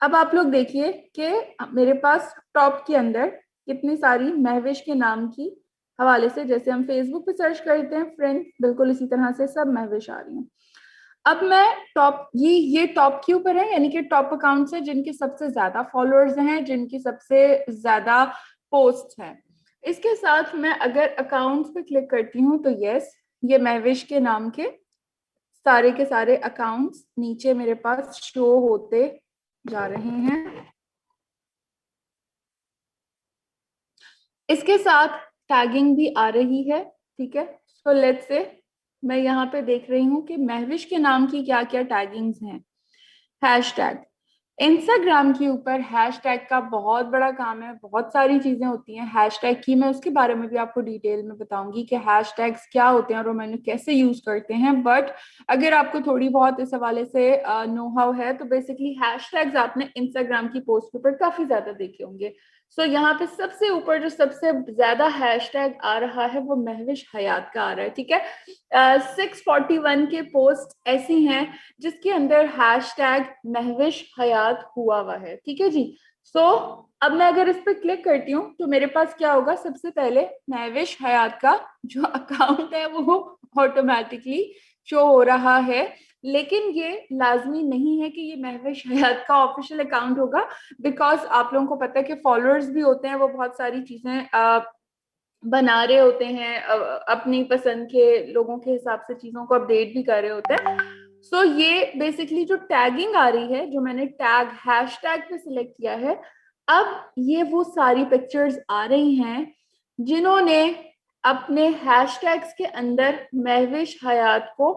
अब आप लोग देखिए कि मेरे पास टॉप के अंदर कितनी सारी महविश के नाम की हवाले से, जैसे हम फेसबुक पे सर्च करते हैं फ्रेंड, बिल्कुल इसी तरह से सब महविश आ रही हैं। अब मैं टॉप, ये टॉप के ऊपर है, यानी कि टॉप अकाउंट्स है जिनके सबसे ज्यादा फॉलोअर्स हैं, जिनकी सबसे ज्यादा पोस्ट हैं। इसके साथ मैं अगर अकाउंट्स पे क्लिक करती हूँ, तो यस, ये महविश के नाम के सारे अकाउंट्स नीचे मेरे पास शो होते जा रहे हैं। इसके साथ टैगिंग भी आ रही है, ठीक है। सो लेट्स से मैं यहाँ पे देख रही हूँ कि महविश के नाम की क्या क्या टैगिंग्स हैं। हैशटैग, इंस्टाग्राम के ऊपर हैशटैग का बहुत बड़ा काम है, बहुत सारी चीजें होती हैं हैशटैग की। मैं उसके बारे में भी आपको डिटेल में बताऊंगी कि हैशटैग्स क्या होते हैं और मैंने कैसे यूज करते हैं। बट अगर आपको थोड़ी बहुत इस हवाले से नो हाउ है, तो बेसिकली हैशटैग्स आपने इंस्टाग्राम की पोस्ट के ऊपर काफी ज्यादा देखे होंगे। सो यहाँ पे सबसे ऊपर जो सबसे ज्यादा हैशटैग आ रहा है वो महविश हयात का आ रहा है, ठीक है। 641 के पोस्ट ऐसी हैं जिसके अंदर हैशटैग महविश हयात हुआ हुआ है, ठीक है जी। सो अब मैं अगर इस पर क्लिक करती हूँ, तो मेरे पास क्या होगा, सबसे पहले महविश हयात का जो अकाउंट है वो ऑटोमेटिकली शो हो रहा है। लेकिन ये लाजमी नहीं है कि ये महविश हयात का ऑफिशियल अकाउंट होगा, बिकॉज आप लोगों को पता है कि फॉलोअर्स भी होते हैं, वो बहुत सारी चीजें बना रहे होते हैं, अपनी पसंद के लोगों के हिसाब से चीजों को अपडेट भी कर रहे होते हैं। सो ये बेसिकली जो टैगिंग आ रही है, जो मैंने टैग हैशटैग पे सिलेक्ट किया है, अब ये वो सारी पिक्चर्स आ रही हैं जिन्होंने अपने हैशटैग्स के अंदर महविश हयात को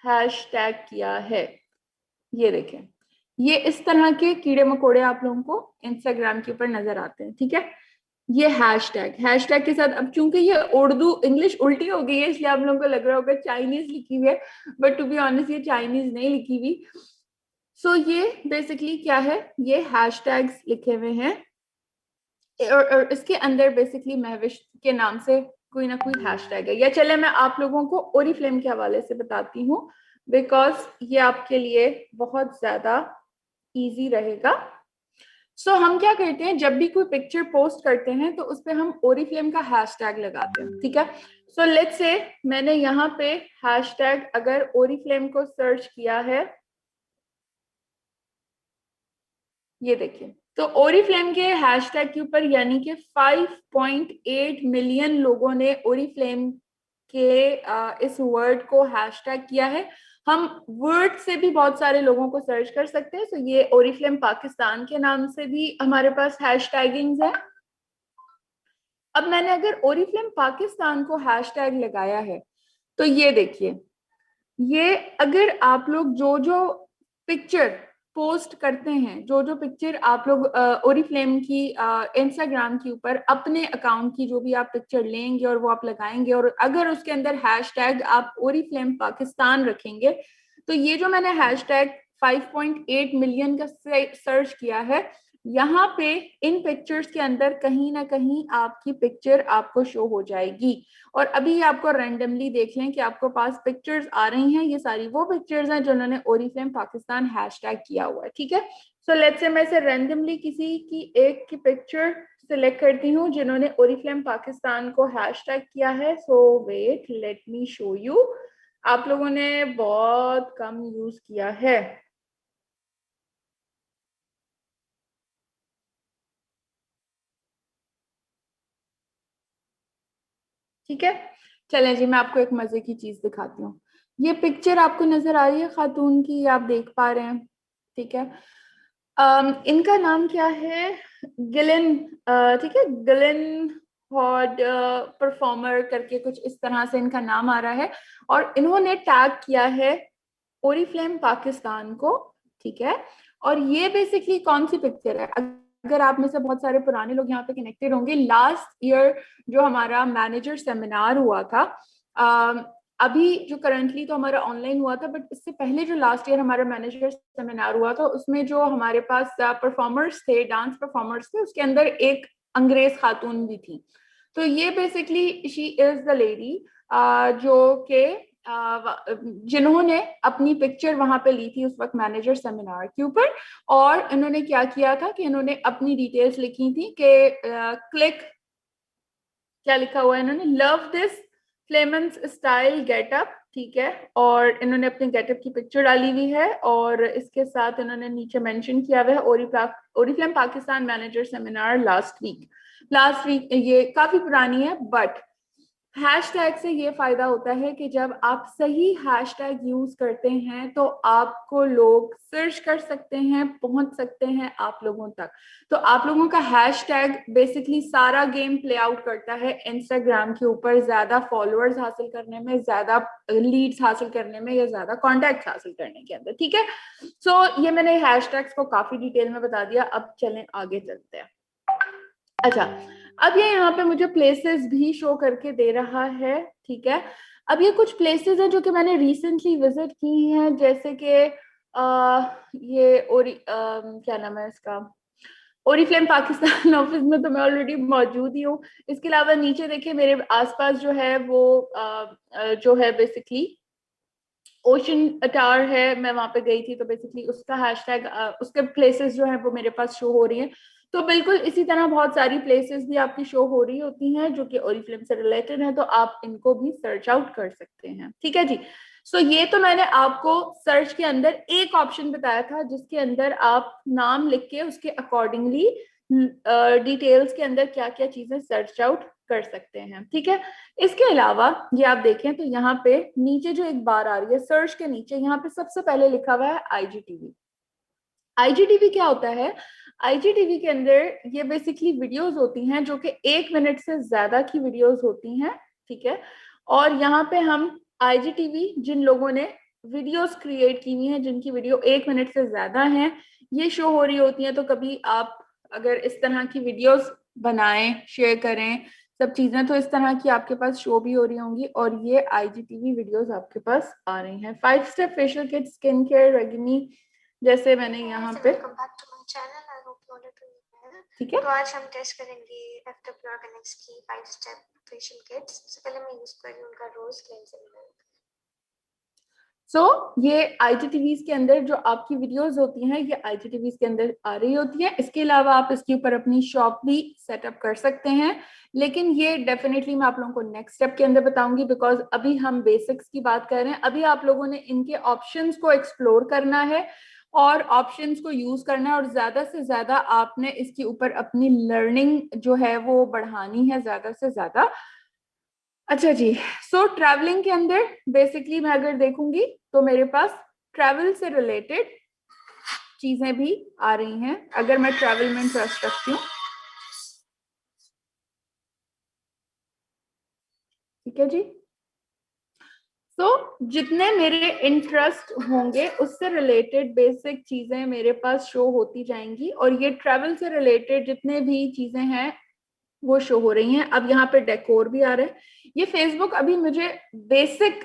हैशटैग किया है। ये देखें, ये इस तरह के कीड़े मकोड़े आप लोगों को इंस्टाग्राम के ऊपर नजर आते हैं, ठीक है। ये हैशटैग के साथ, अब चूंकि ये उर्दू इंग्लिश उल्टी हो गई है, इसलिए आप लोगों को लग रहा होगा चाइनीज लिखी हुई है, बट टू बी ऑनेस्ट ये चाइनीज नहीं लिखी हुई। सो ये बेसिकली क्या है, ये हैशटैग्स लिखे हुए हैं, और इसके अंदर बेसिकली महविश के नाम से कोई ना कोई हैशटैग है। या चले मैं आप लोगों को ओरिफ्लेम के हवाले से बताती हूँ, बिकॉज ये आपके लिए बहुत ज्यादा इजी रहेगा। सो हम क्या करते हैं, जब भी कोई पिक्चर पोस्ट करते हैं तो उस पर हम ओरिफ्लेम का हैशटैग लगाते हैं, ठीक है। सो लेट्स से मैंने यहाँ पे हैशटैग अगर ओरिफ्लेम को सर्च किया है, ये देखिए, तो ओरिफ्लेम के हैशटैग के ऊपर यानी कि 5.8 मिलियन लोगों ने ओरिफ्लेम के इस वर्ड को हैशटैग किया है। हम वर्ड से भी बहुत सारे लोगों को सर्च कर सकते हैं। तो ये ओरिफ्लेम पाकिस्तान के नाम से भी हमारे पास हैशटैगिंग्स है। अब मैंने अगर ओरिफ्लेम पाकिस्तान को हैशटैग लगाया है तो ये देखिए, ये अगर आप लोग जो जो पिक्चर पोस्ट करते हैं, जो जो पिक्चर आप लोग ओरिफ्लेम की इंस्टाग्राम के ऊपर अपने अकाउंट की जो भी आप पिक्चर लेंगे और वो आप लगाएंगे, और अगर उसके अंदर हैशटैग आप ओरिफ्लेम पाकिस्तान रखेंगे, तो ये जो मैंने हैशटैग 5.8 मिलियन का सर्च किया है, यहाँ पे इन पिक्चर्स के अंदर कहीं ना कहीं आपकी पिक्चर आपको शो हो जाएगी। और अभी आपको रैंडमली देख लें कि आपको पास पिक्चर्स आ रही हैं, ये सारी वो पिक्चर्स हैं जिन्होंने ओरिफ्लेम पाकिस्तान हैशटैग किया हुआ है, ठीक है। सो लेट्स से मैं से रैंडमली किसी की एक की पिक्चर सिलेक्ट करती हूँ जिन्होंने ओरिफ्लेम पाकिस्तान को हैशटैग किया है। So wait, let me show you. आप लोगों ने बहुत कम यूज किया है, ठीक है। चलें जी, मैं आपको एक मजे की चीज दिखाती हूँ। ये पिक्चर आपको नजर आ रही है खातून की, आप देख पा रहे हैं, ठीक है। इनका नाम क्या है, गिलन, ठीक है, गिलन हॉड परफॉर्मर करके कुछ इस तरह से इनका नाम आ रहा है। और इन्होंने टैग किया है ओरिफ्लेम पाकिस्तान को, ठीक है। और ये बेसिकली कौन सी पिक्चर है, अगर आप में से बहुत सारे पुराने लोग यहाँ पे कनेक्टेड होंगे, लास्ट ईयर जो हमारा मैनेजर सेमिनार हुआ था, अभी जो करंटली तो हमारा ऑनलाइन हुआ था, बट इससे पहले जो लास्ट ईयर हमारा मैनेजर सेमिनार हुआ था, उसमें जो हमारे पास परफॉर्मर्स थे, डांस परफॉर्मर्स थे, उसके अंदर एक अंग्रेज खातून भी थी। तो ये basically she is the lady जो के जिन्होंने अपनी पिक्चर वहां पे ली थी उस वक्त मैनेजर सेमिनार के ऊपर। और इन्होंने क्या किया था कि इन्होंने अपनी डिटेल्स लिखी थी कि क्लिक, क्या लिखा हुआ है इन्होंने, लव दिस फ्लेमेंस स्टाइल गेटअप, ठीक है। और इन्होंने अपने गेटअप की पिक्चर डाली हुई है, और इसके साथ इन्होंने नीचे मेंशन किया हुआ है Oriflame Pakistan manager seminar last week. ये काफी पुरानी है, बट हैशटैग से ये फायदा होता है कि जब आप सही हैशटैग यूज करते हैं तो आपको लोग सर्च कर सकते हैं, पहुंच सकते हैं आप लोगों तक। तो आप लोगों का हैशटैग बेसिकली सारा गेम प्ले आउट करता है इंस्टाग्राम के ऊपर, ज्यादा फॉलोअर्स हासिल करने में, ज्यादा लीड्स हासिल करने में, या ज्यादा कॉन्टैक्ट हासिल करने के अंदर, ठीक है। सो ये मैंने हैशटैग्स को काफी डिटेल में बता दिया। अब चलें आगे चलते हैं। अच्छा, अब ये यहाँ पे मुझे प्लेसेस भी शो करके दे रहा है, ठीक है। अब ये कुछ प्लेसेस हैं जो कि मैंने रिसेंटली विजिट की हैं, जैसे कि ये क्या नाम है इसका, ओरिफ्लेम पाकिस्तान ऑफिस में तो मैं ऑलरेडी मौजूद ही हूँ। इसके अलावा नीचे देखिए मेरे आसपास जो है वो जो है बेसिकली ओशन टावर है, मैं वहां पे गई थी, तो बेसिकली उसका हैशटैग, उसके प्लेसेस जो है वो मेरे पास शो हो रही हैं। तो बिल्कुल इसी तरह बहुत सारी प्लेसेस भी आपकी शो हो रही होती हैं जो कि ओरिफ्लेम से रिलेटेड हैं, तो आप इनको भी सर्च आउट कर सकते हैं, ठीक है जी। सो ये तो मैंने आपको सर्च के अंदर एक ऑप्शन बताया था जिसके अंदर आप नाम लिख के उसके अकॉर्डिंगली डिटेल्स के अंदर क्या क्या चीजें सर्च आउट कर सकते हैं, ठीक है। इसके अलावा ये आप देखें तो यहाँ पे नीचे जो एक बार आ रही है सर्च के नीचे, यहाँ पे सबसे पहले लिखा हुआ है आईजीटीवी। आईजीटीवी क्या होता है, आईजीटीवी के अंदर ये बेसिकली वीडियोस होती हैं जो कि 1 मिनट से ज्यादा की वीडियोस होती हैं, ठीक है। और यहाँ पे हम आईजीटीवी जिन लोगों ने वीडियोस क्रिएट की हुई हैं, जिनकी वीडियो 1 मिनट से ज्यादा हैं, ये शो हो रही होती हैं। तो कभी आप अगर इस तरह की वीडियोस बनाएं, शेयर करें सब चीजें, तो इस तरह की आपके पास शो भी हो रही होंगी, और ये आईजीटीवी वीडियोस आपके पास आ रही हैं। 5 step facial kit skin care regime, जैसे मैंने यहाँ पे, ठीक है। तो आज हम टेस्ट करेंगे FW ऑर्गेनिक्स की 5 स्टेप फेशियल किट्स। सबसे पहले मैं यूज कर रही हूँ उनका रोज क्लेंजिंग मिल्क। ये IGTVs के अंदर जो आपकी वीडियोस होती हैं ये IGTVs के अंदर आ रही होती है। इसके अलावा आप इसके ऊपर अपनी शॉप भी सेटअप कर सकते हैं, लेकिन ये डेफिनेटली मैं आप लोगों को नेक्स्ट स्टेप के अंदर बताऊंगी, बिकॉज अभी हम बेसिक्स की बात कर रहे हैं। अभी आप लोगों ने इनके ऑप्शंस को एक्सप्लोर करना है और ऑप्शंस को यूज करना है, और ज्यादा से ज्यादा आपने इसके ऊपर अपनी लर्निंग जो है वो बढ़ानी है ज्यादा से ज्यादा। अच्छा जी, ट्रैवलिंग के अंदर बेसिकली मैं अगर देखूंगी तो मेरे पास ट्रैवल से रिलेटेड चीजें भी आ रही हैं, अगर मैं ट्रैवल में इंटरेस्ट रखती हूँ। ठीक है जी। जितने मेरे इंटरेस्ट होंगे उससे रिलेटेड बेसिक चीजें मेरे पास शो होती जाएंगी, और ये ट्रैवल से रिलेटेड जितने भी चीजें हैं वो शो हो रही हैं। अब यहाँ पे डेकोर भी आ रहा है। ये फेसबुक अभी मुझे बेसिक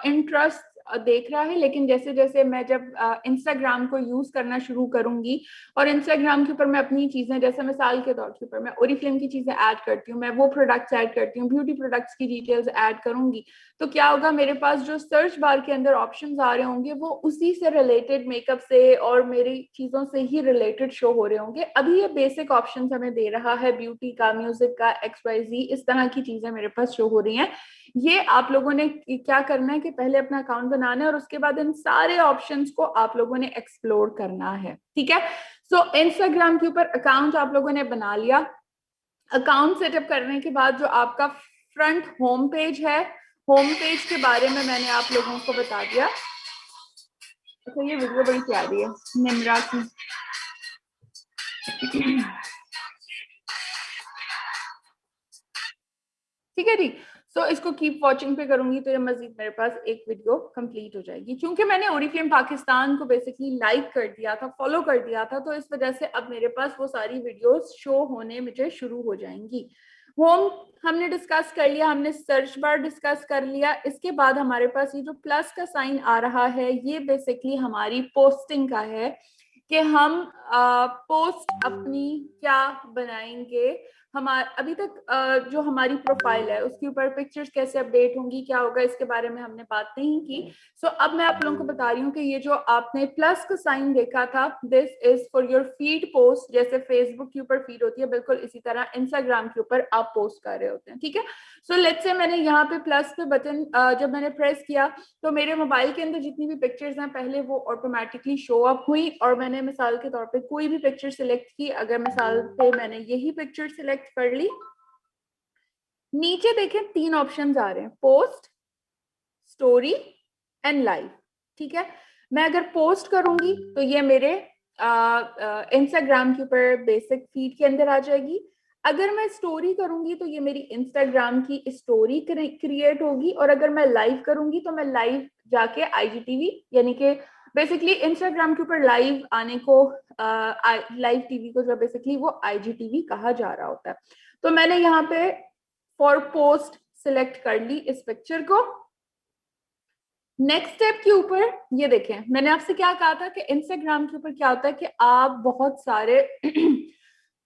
इंटरेस्ट देख रहा है, लेकिन जैसे जैसे मैं जब इंस्टाग्राम को यूज करना शुरू करूंगी और इंस्टाग्राम के ऊपर मैं अपनी चीजें, जैसे मिसाल के तौर के ऊपर मैं ओरिफ्लेम की चीजें ऐड करती हूँ, मैं वो प्रोडक्ट्स ऐड करती हूँ, ब्यूटी प्रोडक्ट्स की डिटेल्स ऐड करूंगी, तो क्या होगा, मेरे पास जो सर्च बार के अंदर ऑप्शंस आ रहे होंगे वो उसी से रिलेटेड, मेकअप से और मेरी चीजों से ही रिलेटेड शो हो रहे होंगे। अभी ये बेसिक ऑप्शंस हमें दे रहा है ब्यूटी का, म्यूजिक का, XYZ, इस तरह की चीजें मेरे पास शो हो रही हैं। ये आप लोगों ने क्या करना है कि पहले अपना अकाउंट बनाना है और उसके बाद इन सारे ऑप्शंस को आप लोगों ने एक्सप्लोर करना है। ठीक है। इंस्टाग्राम के ऊपर अकाउंट आप लोगों ने बना लिया। अकाउंट सेटअप करने के बाद जो आपका फ्रंट होम पेज है, होम पेज के बारे में मैंने आप लोगों को बता दिया। अच्छा, ये वीडियो बड़ी प्यारी है निम्रा की। ठीक है जी। इसको कीप वॉचिंग पे करूंगी तो ये मजीद मेरे पास एक वीडियो कंप्लीट हो जाएगी। क्योंकि मैंने ओरिफ्लेम पाकिस्तान को बेसिकली लाइक कर दिया था, फॉलो कर दिया था, तो इस वजह से अब मेरे पास वो सारी वीडियोस शो होने मुझे शुरू हो जाएंगी। होम हमने डिस्कस कर लिया, हमने सर्च बार डिस्कस कर लिया। इसके बाद हमारे पास ये जो प्लस का साइन आ रहा है ये बेसिकली हमारी पोस्टिंग का है कि हम पोस्ट अपनी क्या बनाएंगे। हमारे अभी तक जो हमारी प्रोफाइल है उसके ऊपर पिक्चर्स कैसे अपडेट होंगी, क्या होगा, इसके बारे में हमने बात नहीं की। अब मैं आप लोगों को बता रही हूँ कि ये जो आपने प्लस का साइन देखा था, this is for your feed post. जैसे फेसबुक के ऊपर फीड होती है, बिल्कुल इसी तरह इंस्टाग्राम के ऊपर आप पोस्ट कर रहे होते हैं। ठीक है। लेट्स से मैंने यहाँ पे प्लस पे बटन जब मैंने प्रेस किया तो मेरे मोबाइल के अंदर जितनी भी पिक्चर्स हैं पहले वो ऑटोमेटिकली शो अप हुई, और मैंने मिसाल के तौर पे कोई भी पिक्चर सिलेक्ट की। अगर मिसाल पे मैंने यही पिक्चर सिलेक्ट कर ली, नीचे देखें 3 ऑप्शंस आ रहे हैं, पोस्ट, स्टोरी एंड लाइव। ठीक है। मैं अगर पोस्ट करूंगी तो ये मेरे इंस्टाग्राम के ऊपर बेसिक फीड के अंदर आ जाएगी। अगर मैं स्टोरी करूंगी तो ये मेरी इंस्टाग्राम की स्टोरी क्रिएट होगी, और अगर मैं लाइव करूंगी तो मैं लाइव जाके IGTV, यानी कि बेसिकली इंस्टाग्राम के ऊपर लाइव आने को, लाइव टीवी को जो बेसिकली वो IGTV कहा जा रहा होता है। तो मैंने यहाँ पे फॉर पोस्ट सिलेक्ट कर ली इस पिक्चर को। नेक्स्ट स्टेप के ऊपर ये देखें, मैंने आपसे क्या कहा था कि इंस्टाग्राम के ऊपर क्या होता है कि आप बहुत सारे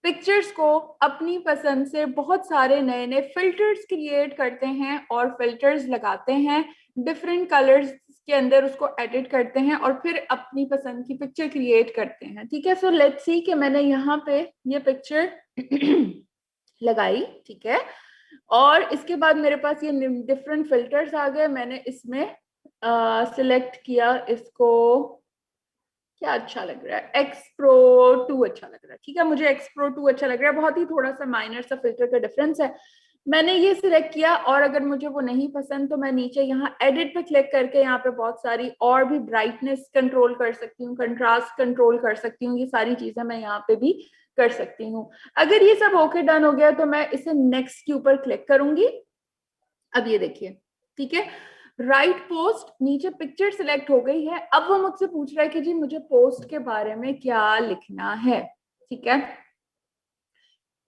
पिक्चर्स को अपनी पसंद से बहुत सारे नए नए फिल्टर्स क्रिएट करते हैं और फिल्टर्स लगाते हैं, डिफरेंट कलर्स के अंदर उसको एडिट करते हैं और फिर अपनी पसंद की पिक्चर क्रिएट करते हैं। ठीक है। लेट्स सी कि मैंने यहाँ पे ये पिक्चर लगाई। ठीक है। और इसके बाद मेरे पास ये डिफरेंट फिल्टर्स आ गए। मैंने इसमें सिलेक्ट किया इसको, क्या अच्छा लग रहा है, X Pro 2 अच्छा लग रहा है। ठीक है, मुझे X Pro 2 अच्छा लग रहा है। बहुत ही थोड़ा सा माइनर सा फिल्टर का डिफरेंस है। मैंने ये सिलेक्ट किया, और अगर मुझे वो नहीं पसंद तो मैं नीचे यहाँ एडिट पे क्लिक करके यहाँ पे बहुत सारी और भी ब्राइटनेस कंट्रोल कर सकती हूँ, कंट्रास्ट कंट्रोल कर सकती हूँ, ये सारी चीजें मैं यहाँ पे भी कर सकती हूँ। अगर ये सब ओके डन हो गया तो मैं इसे नेक्स्ट के ऊपर क्लिक करूंगी। अब ये देखिए, ठीक है, राइट पोस्ट, नीचे पिक्चर सिलेक्ट हो गई है। अब वो मुझसे पूछ रहा है कि जी मुझे पोस्ट के बारे में क्या लिखना है। ठीक है।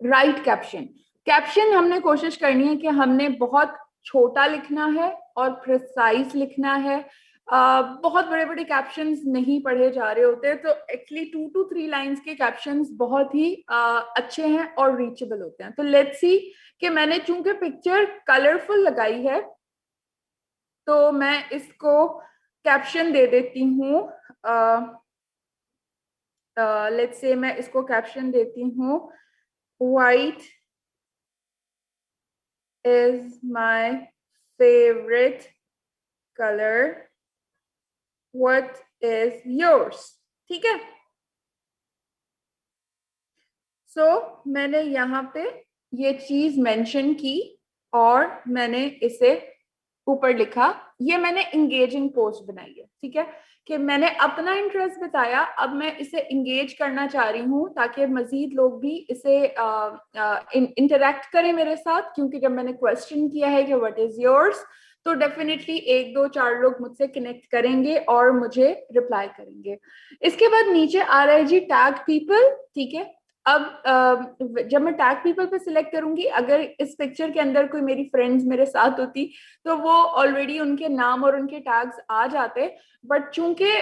राइट कैप्शन, कैप्शन हमने कोशिश करनी है कि हमने बहुत छोटा लिखना है और प्रिसाइज लिखना है। बहुत बड़े बड़े कैप्शंस नहीं पढ़े जा रहे होते, तो एक्चुअली 2 to 3 लाइंस के कैप्शंस बहुत ही अच्छे हैं और रीचेबल होते हैं। तो लेट्स सी कि मैंने चूंकि पिक्चर कलरफुल लगाई है तो मैं इसको कैप्शन दे देती हूँ। लेट्स से मैं इसको कैप्शन देती हूँ, white is my favourite colour, what is yours. ठीक है, मैंने यहाँ पे ये चीज मेंशन की और मैंने इसे ऊपर लिखा। ये मैंने इंगेजिंग पोस्ट बनाई है, ठीक है, कि मैंने अपना इंटरेस्ट बताया। अब मैं इसे इंगेज करना चाह रही हूँ ताकि मजीद लोग भी इसे इंटरेक्ट करें मेरे साथ, क्योंकि जब मैंने क्वेश्चन किया है कि व्हाट इज योर्स, तो डेफिनेटली 1 2 4 लोग मुझसे कनेक्ट करेंगे और मुझे रिप्लाई करेंगे। इसके बाद नीचे आ रहा है जी टैग पीपल। ठीक है, अब जब मैं टैग पीपल पे सिलेक्ट करूंगी, अगर इस पिक्चर के अंदर कोई मेरी फ्रेंड्स मेरे साथ होती तो वो ऑलरेडी उनके नाम और उनके टैग्स आ जाते, बट चूंकि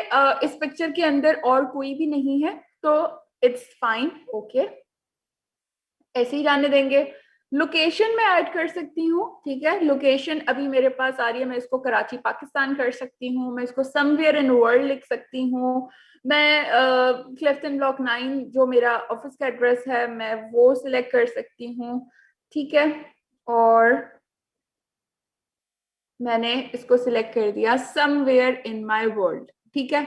इस पिक्चर के अंदर और कोई भी नहीं है तो इट्स फाइन, ओके, ऐसे ही जाने देंगे। लोकेशन में ऐड कर सकती हूँ, ठीक है, लोकेशन अभी मेरे पास आ रही है, मैं इसको कराची पाकिस्तान कर सकती हूँ, मैं इसको समवेयर इन वर्ल्ड लिख सकती हूँ, मैं क्लिफ्टन ब्लॉक 9 जो मेरा ऑफिस का एड्रेस है मैं वो सिलेक्ट कर सकती हूँ। ठीक है, और मैंने इसको सिलेक्ट कर दिया समवेयर इन माय वर्ल्ड। ठीक है,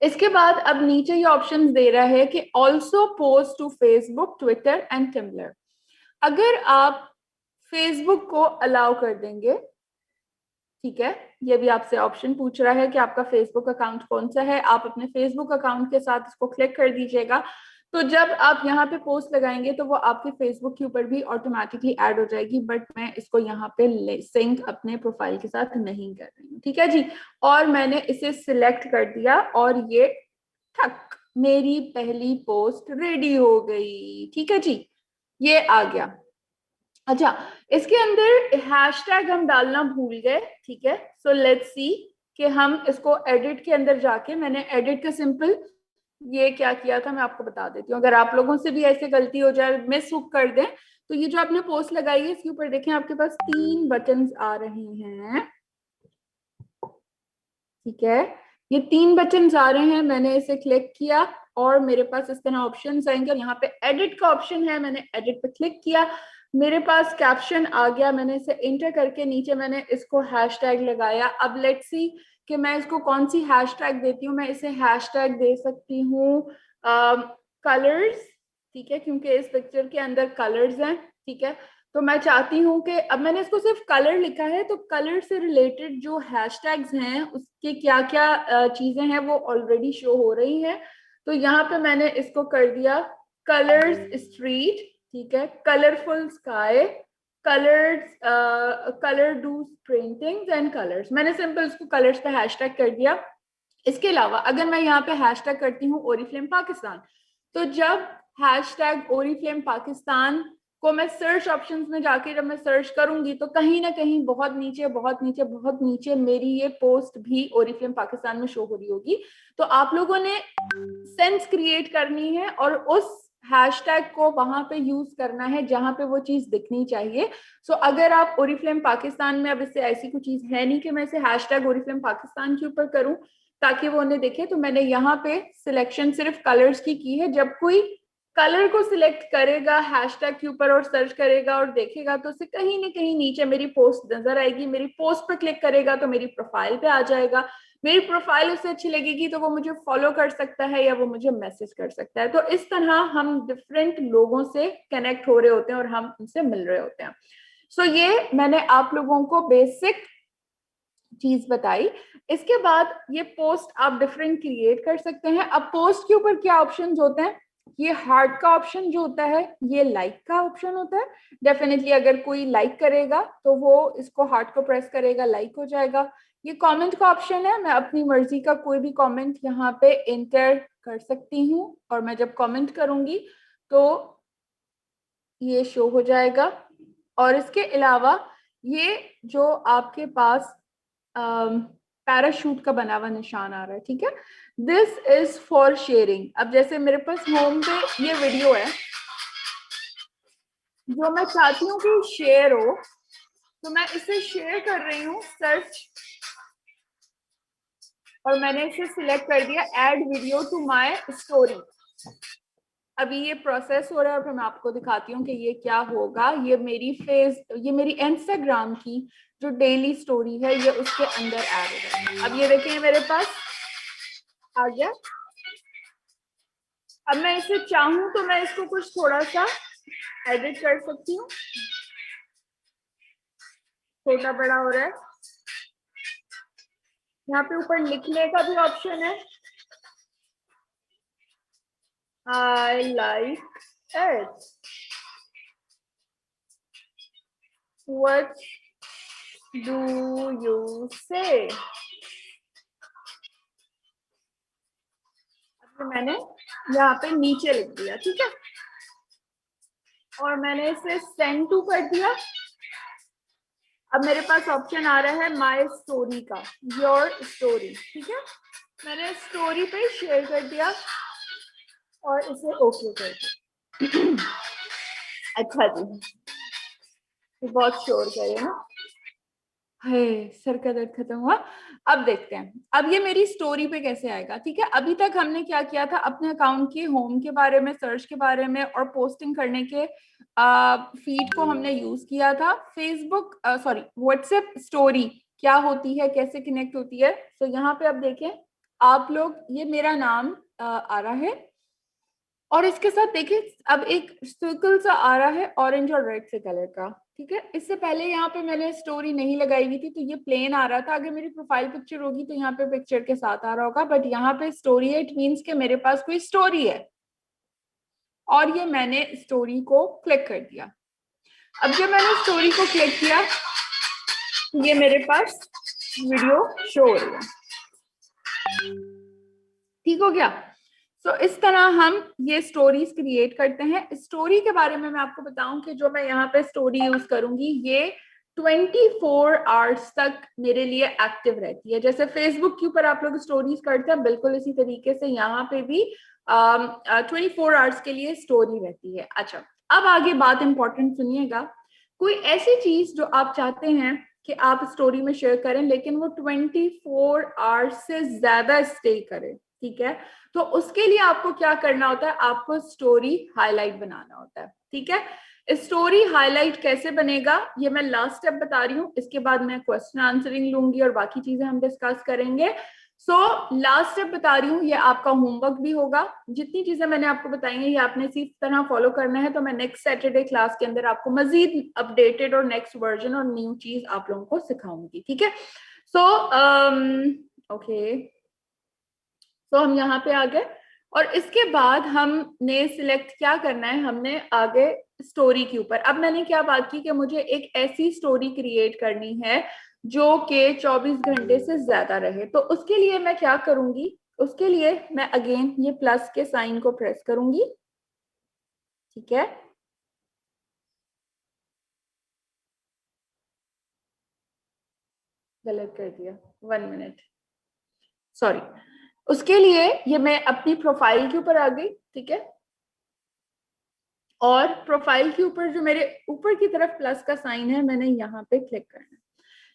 इसके बाद अब नीचे ये ऑप्शंस दे रहा है कि also post to Facebook, Twitter and Tumblr. अगर आप फेसबुक को अलाउ कर देंगे, ठीक है, ये भी आपसे ऑप्शन पूछ रहा है कि आपका फेसबुक अकाउंट कौन सा है, आप अपने फेसबुक अकाउंट के साथ इसको क्लिक कर दीजिएगा। तो जब आप यहाँ पे पोस्ट लगाएंगे तो वो आपके फेसबुक के ऊपर भी ऑटोमेटिकली ऐड हो जाएगी, बट मैं इसको यहाँ पे सिंक अपने प्रोफाइल के साथ नहीं कर रही हूँ। ठीक है जी, और मैंने इसे सिलेक्ट कर दिया और ये ठक मेरी पहली पोस्ट रेडी हो गई। ठीक है जी, ये आ गया। अच्छा, इसके अंदर हैशटैग हम डालना भूल गए। ठीक है, सो लेट्स सी कि हम इसको एडिट के अंदर जाके, मैंने एडिट का सिंपल ये क्या किया था मैं आपको बता देती हूँ, अगर आप लोगों से भी ऐसे गलती हो जाए, मिस हुक कर दें, तो ये जो आपने पोस्ट लगाई है इसके ऊपर देखें आपके पास 3 बटन्स आ रहे हैं। ठीक है, ये 3 बटन्स आ रहे हैं, मैंने इसे क्लिक किया और मेरे पास इस तरह ऑप्शन आएंगे और यहाँ पे एडिट का ऑप्शन है, मैंने एडिट पे क्लिक किया, मेरे पास कैप्शन आ गया, मैंने इसे इंटर करके नीचे मैंने इसको हैशटैग लगाया। अब लेट्स सी कि मैं इसको कौन सी हैशटैग देती हूँ। मैं इसे हैशटैग दे सकती हूँ कलर्स, ठीक है, क्योंकि इस पिक्चर के अंदर कलर्स हैं। ठीक है, तो मैं चाहती हूँ कि अब मैंने इसको सिर्फ कलर लिखा है, तो कलर से रिलेटेड जो हैशटैग्स हैं उसके क्या क्या चीजें हैं वो ऑलरेडी शो हो रही हैं। तो यहाँ पे मैंने इसको कर दिया कलर्स स्ट्रीट, ठीक है, colourful sky, colours, colour do paintings and colours. मैंने सिंपल इसको कलर्स पे हैशटैग कर दिया। इसके अलावा अगर मैं यहाँ पे हैशटैग करती हूँ ओरिफ्लेम पाकिस्तान, तो जब हैशटैग ओरिफ्लेम पाकिस्तान को मैं सर्च ऑप्शंस में जाके जब मैं सर्च करूंगी तो कहीं ना कहीं बहुत नीचे बहुत नीचे बहुत नीचे मेरी ये पोस्ट भी ओरिफ्लेम पाकिस्तान में शो हो रही होगी। तो आप लोगों ने सेंस क्रिएट करनी है और उस हैशटैग को वहां पे यूज करना है जहां पे वो चीज दिखनी चाहिए। सो अगर आप ओरिफ्लेम पाकिस्तान में, अब इससे ऐसी कोई चीज है नहीं कि मैं इसे हैशटैग ओरिफ्लेम पाकिस्तान के ऊपर करूं ताकि वो उन्हें देखे, तो मैंने यहाँ पे सिलेक्शन सिर्फ कलर्स की है। जब कोई कलर को सिलेक्ट करेगा हैशटैग के ऊपर और सर्च करेगा और देखेगा तो उसे कहीं ना कहीं नीचे मेरी पोस्ट नजर आएगी, मेरी पोस्ट पर क्लिक करेगा तो मेरी प्रोफाइल पे आ जाएगा, मेरी प्रोफाइल उसे अच्छी लगेगी तो वो मुझे फॉलो कर सकता है या वो मुझे मैसेज कर सकता है। तो इस तरह हम डिफरेंट लोगों से कनेक्ट हो रहे होते हैं और हम उनसे मिल रहे होते हैं। सो ये मैंने आप लोगों को बेसिक चीज बताई। इसके बाद ये पोस्ट आप डिफरेंट क्रिएट कर सकते हैं। अब पोस्ट के ऊपर क्या ऑप्शंस होते हैं, ये हार्ट का ऑप्शन जो होता है ये लाइक का ऑप्शन होता है। डेफिनेटली अगर कोई लाइक करेगा तो वो इसको हार्ट को प्रेस करेगा, लाइक हो जाएगा। ये कमेंट का ऑप्शन है, मैं अपनी मर्जी का कोई भी कमेंट यहाँ पे इंटर कर सकती हूँ और मैं जब कमेंट करूंगी तो ये शो हो जाएगा। और इसके अलावा ये जो आपके पास पैराशूट का बना हुआ निशान आ रहा है, ठीक है, दिस इज फॉर शेयरिंग। अब जैसे मेरे पास होम पे ये वीडियो है, जो मैं चाहती हूँ कि शेयर हो, तो मैं इसे शेयर कर रही हूँ, सर्च, और मैंने इसे सिलेक्ट कर दिया add video to my story. अभी ये प्रोसेस हो रहा है और फिर मैं आपको दिखाती हूँ कि ये क्या होगा। ये मेरी इंस्टाग्राम की जो डेली स्टोरी है ये उसके अंदर ऐड हो जाएगा। अब ये देखिए मेरे पास आ गया। अब मैं इसे चाहूँ तो मैं इसको कुछ थोड़ा सा एडिट कर सकती हूँ, छोटा बड़ा हो रहा है। यहाँ पे ऊपर लिखने का भी ऑप्शन है, I like it, what do you से। अब मैंने यहाँ पे नीचे लिख दिया, ठीक है, और मैंने इसे सेंड टू कर दिया। अब मेरे पास ऑप्शन आ रहा है माय स्टोरी का, योर स्टोरी, ठीक है। मैंने स्टोरी पे शेयर कर दिया और इसे ओके कर दिया। अच्छा जी, बहुत शोर करे ना, है सर का दर्द खत्म हुआ। अब देखते हैं अब ये मेरी स्टोरी पे कैसे आएगा, ठीक है। अभी तक हमने क्या किया था, अपने अकाउंट के होम के बारे में, सर्च के बारे में और पोस्टिंग करने के फीड को हमने यूज किया था। फेसबुक सॉरी व्हाट्सएप स्टोरी क्या होती है, कैसे कनेक्ट होती है। तो यहाँ पे अब देखें आप लोग, ये मेरा नाम आ रहा है और इसके साथ देखिए अब एक सर्कल सा आ रहा है ऑरेंज और रेड से कलर का, ठीक है। इससे पहले यहाँ पे मैंने स्टोरी नहीं लगाई हुई थी तो ये प्लेन आ रहा था। अगर मेरी प्रोफाइल पिक्चर होगी तो यहाँ पे पिक्चर के साथ आ रहा होगा, बट यहाँ पे स्टोरी है, इट मीन्स के मेरे पास कोई स्टोरी है। और ये मैंने स्टोरी को क्लिक कर दिया। अब जब मैंने स्टोरी को क्लिक किया ये मेरे पास वीडियो शो हो रही है, ठीक हो गया। तो इस तरह हम ये स्टोरीज क्रिएट करते हैं। स्टोरी के बारे में मैं आपको बताऊं कि जो मैं यहाँ पे स्टोरी यूज करूंगी ये 24 आवर्स तक मेरे लिए एक्टिव रहती है। जैसे फेसबुक के ऊपर आप लोग स्टोरीज करते हैं, बिल्कुल इसी तरीके से यहाँ पे भी 24 आवर्स के लिए स्टोरी रहती है। अच्छा, अब आगे बात इंपॉर्टेंट सुनिएगा। कोई ऐसी चीज जो आप चाहते हैं कि आप स्टोरी में शेयर करें लेकिन वो 24 आवर्स से ज्यादा स्टे करे, ठीक है, तो उसके लिए आपको क्या करना होता है, आपको स्टोरी हाईलाइट बनाना होता है, ठीक है। स्टोरी हाईलाइट कैसे बनेगा ये मैं लास्ट स्टेप बता रही हूँ, इसके बाद मैं क्वेश्चन आंसरिंग लूंगी और बाकी चीजें हम डिस्कस करेंगे। सो लास्ट स्टेप बता रही हूँ, ये आपका होमवर्क भी होगा। जितनी चीजें मैंने आपको बताई हैं ये आपने इसी तरह फॉलो करना है। तो मैं नेक्स्ट सैटरडे क्लास के अंदर आपको मजीद अपडेटेड और नेक्स्ट वर्जन और न्यू चीज आप लोगों को सिखाऊंगी, ठीक है। सो ओके, तो हम यहाँ पे आ गए और इसके बाद हमने सिलेक्ट क्या करना है, हमने आगे स्टोरी के ऊपर। अब मैंने क्या बात की कि मुझे एक ऐसी स्टोरी क्रिएट करनी है जो कि 24 घंटे से ज्यादा रहे। तो उसके लिए मैं क्या करूंगी, उसके लिए मैं अगेन ये प्लस के साइन को प्रेस करूंगी, ठीक है। गलत कर दिया, 1 मिनट, सॉरी। उसके लिए ये मैं अपनी प्रोफाइल के ऊपर आ गई, ठीक है, और प्रोफाइल के ऊपर जो मेरे ऊपर की तरफ प्लस का साइन है मैंने यहाँ पे क्लिक करना है।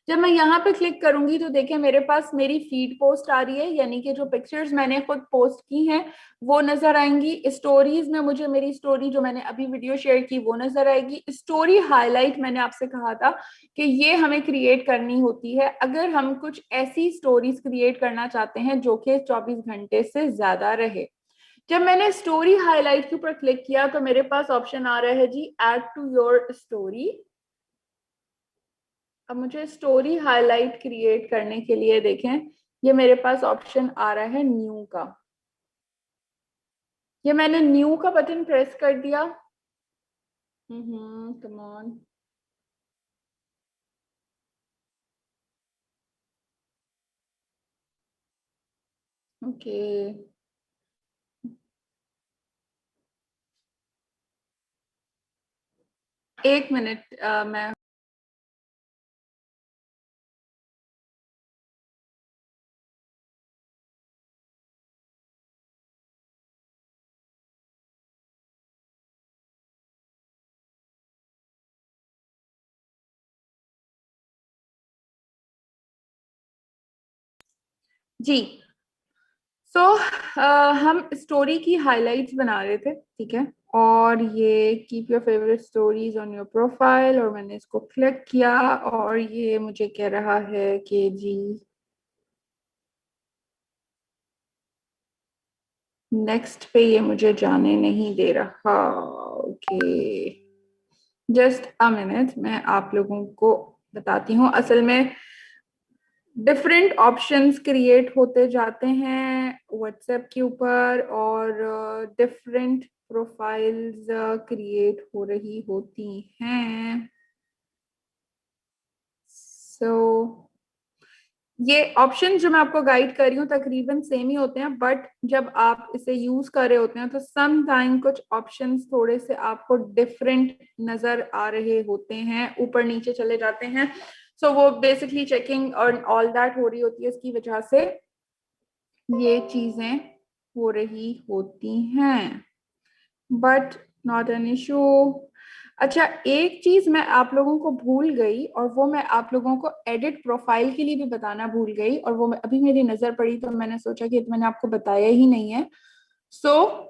जब मैं यहाँ पे क्लिक करूंगी तो देखिए मेरे पास मेरी फीड पोस्ट आ रही है, यानी कि जो पिक्चर्स मैंने खुद पोस्ट की हैं वो नजर आएंगी। स्टोरीज में मुझे मेरी स्टोरी जो मैंने अभी वीडियो शेयर की वो नजर आएगी। स्टोरी हाईलाइट मैंने आपसे कहा था कि ये हमें क्रिएट करनी होती है अगर हम कुछ ऐसी स्टोरीज क्रिएट करना चाहते हैं जो कि 24 घंटे से ज्यादा रहे। जब मैंने स्टोरी हाईलाइट के ऊपर क्लिक किया तो मेरे पास ऑप्शन आ रहा है जी ऐड टू योर स्टोरी। अब मुझे स्टोरी हाईलाइट क्रिएट करने के लिए देखें ये मेरे पास ऑप्शन आ रहा है न्यू का। ये मैंने न्यू का बटन प्रेस कर दिया। कम ऑन, ओके, 1 मिनट मैं जी। सो हम स्टोरी की हाइलाइट्स बना रहे थे, ठीक है। और ये keep your favourite stories on your profile, और मैंने इसको क्लिक किया और ये मुझे कह रहा है कि जी नेक्स्ट पे ये मुझे जाने नहीं दे रहा। ओके, जस्ट अ मिनट, मैं आप लोगों को बताती हूँ। असल में डिफरेंट ऑप्शंस क्रिएट होते जाते हैं व्हाट्सएप के ऊपर, और डिफरेंट प्रोफाइल्स क्रिएट हो रही होती हैं। सो ये ऑप्शन जो मैं आपको गाइड कर रही हूँ तकरीबन सेम ही होते हैं, बट जब आप इसे यूज कर रहे होते हैं तो सम टाइम कुछ ऑप्शंस थोड़े से आपको डिफरेंट नजर आ रहे होते हैं, ऊपर नीचे चले जाते हैं। सो वो बेसिकली चेकिंग और ऑल दैट हो रही होती है, इसकी वजह से ये चीजें हो रही होती हैं, बट नॉट एन इशू। अच्छा, एक चीज मैं आप लोगों को भूल गई, और वो मैं आप लोगों को एडिट प्रोफाइल के लिए भी बताना भूल गई, और वो अभी मेरी नजर पड़ी तो मैंने सोचा कि मैंने आपको बताया ही नहीं है। सो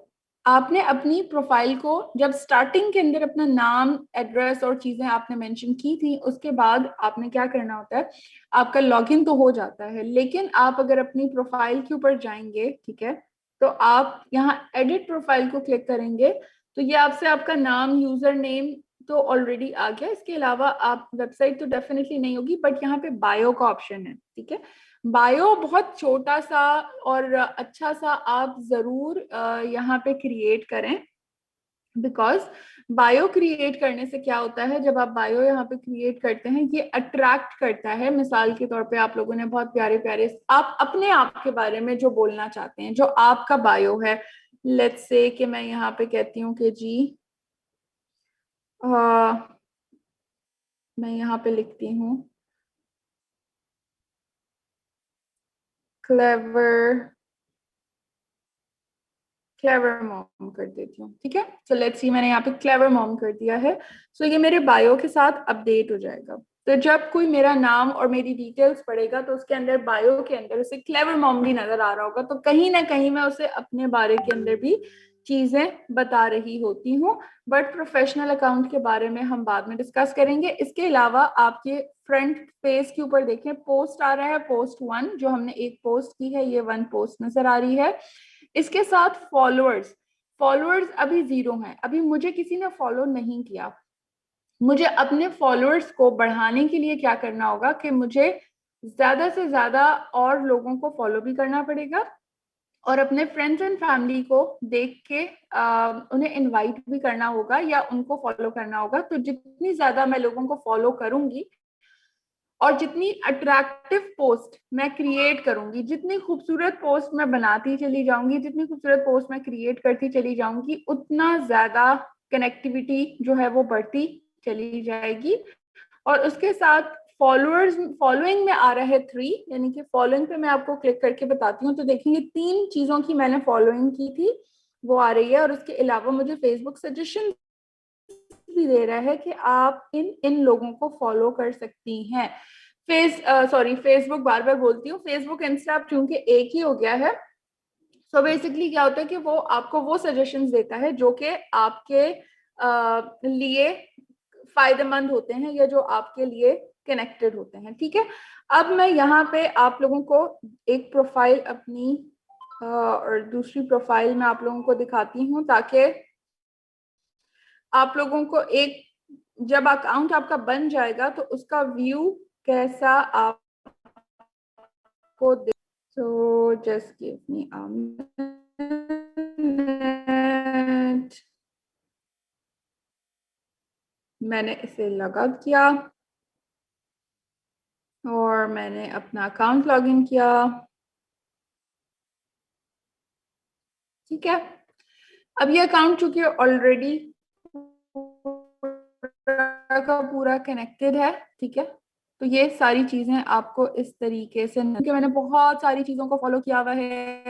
आपने अपनी प्रोफाइल को जब स्टार्टिंग के अंदर अपना नाम, एड्रेस और चीजें आपने मेंशन की थी, उसके बाद आपने क्या करना होता है, आपका लॉगिन तो हो जाता है, लेकिन आप अगर अपनी प्रोफाइल के ऊपर जाएंगे, ठीक है, तो आप यहाँ एडिट प्रोफाइल को क्लिक करेंगे, तो ये आपसे आपका नाम, यूजर नेम तो ऑलरेडी आ गया। इसके अलावा आप वेबसाइट तो डेफिनेटली नहीं होगी, बट यहाँ पे बायो का ऑप्शन है, ठीक है। बायो बहुत छोटा सा और अच्छा सा आप जरूर यहाँ पे क्रिएट करें, बिकॉज बायो क्रिएट करने से क्या होता है, जब आप बायो यहाँ पे क्रिएट करते हैं, ये अट्रैक्ट करता है। मिसाल के तौर पे आप लोगों ने बहुत प्यारे प्यारे आप अपने आप के बारे में जो बोलना चाहते हैं, जो आपका बायो है, लेट्स से कि मैं यहाँ पे कहती हूँ कि जी मैं यहाँ पे लिखती हूँ क्लेवर क्लेवर मॉम कर देती हूँ, ठीक है। सो लेट्स सी, मैंने यहाँ पे क्लेवर मॉम कर दिया है। सो ये मेरे बायो के साथ अपडेट हो जाएगा। तो जब कोई मेरा नाम और मेरी डिटेल्स पढ़ेगा तो उसके अंदर बायो के अंदर उसे क्लेवर मॉम भी नजर आ रहा होगा, तो कहीं ना कहीं मैं उसे अपने बारे के अंदर भी चीजें बता रही होती हूँ। बट प्रोफेशनल अकाउंट के बारे में हम बाद में डिस्कस करेंगे। इसके अलावा आपके फ्रंट पेज के ऊपर देखें, पोस्ट आ रहा है, पोस्ट 1, जो हमने एक पोस्ट की है, ये 1 पोस्ट नजर आ रही है। इसके साथ फॉलोअर्स, फॉलोअर्स अभी 0 हैं, अभी मुझे किसी ने फॉलो नहीं किया। मुझे अपने फॉलोअर्स को बढ़ाने के लिए क्या करना होगा कि मुझे ज्यादा से ज्यादा और लोगों को फॉलो भी करना पड़ेगा, और अपने फ्रेंड्स एंड फैमिली को देख के उन्हें इनवाइट भी करना होगा या उनको फॉलो करना होगा। तो जितनी ज्यादा मैं लोगों को फॉलो करूंगी और जितनी अट्रैक्टिव पोस्ट मैं क्रिएट करूंगी, जितनी खूबसूरत पोस्ट मैं बनाती चली जाऊंगी, जितनी खूबसूरत पोस्ट मैं क्रिएट करती चली जाऊंगी, उतना ज्यादा कनेक्टिविटी जो है वो बढ़ती चली जाएगी। और उसके साथ फॉलोअर्स, फॉलोइंग में आ रहा है 3, यानी कि फॉलोइंग पे मैं आपको क्लिक करके बताती हूँ, तो देखेंगे 3 चीजों की मैंने फॉलोइंग की थी वो आ रही है। और उसके अलावा मुझे फेसबुक सजेशन भी दे रहा है कि आप इन इन लोगों को फॉलो कर सकती हैं। फेसबुक बार बार बोलती हूँ, फेसबुक इंस्टा क्योंकि एक ही हो गया है। सो बेसिकली क्या होता है कि वो आपको वो सजेशंस देता है जो कि आपके लिए फायदेमंद होते हैं या जो आपके लिए कनेक्टेड होते हैं, ठीक है। अब मैं यहाँ पे आप लोगों को एक प्रोफाइल अपनी और दूसरी प्रोफाइल में आप लोगों को दिखाती हूँ, ताकि आप लोगों को एक, जब अकाउंट आपका बन जाएगा तो उसका व्यू कैसा आपको दे। So just give me a minute, मैंने इसे लॉग आउट किया और मैंने अपना अकाउंट लॉगिन किया, ठीक है। अब ये अकाउंट चूंकि ऑलरेडी का पूरा कनेक्टेड है, ठीक है, तो ये सारी चीजें आपको इस तरीके से, क्योंकि मैंने बहुत सारी चीजों को फॉलो किया हुआ है,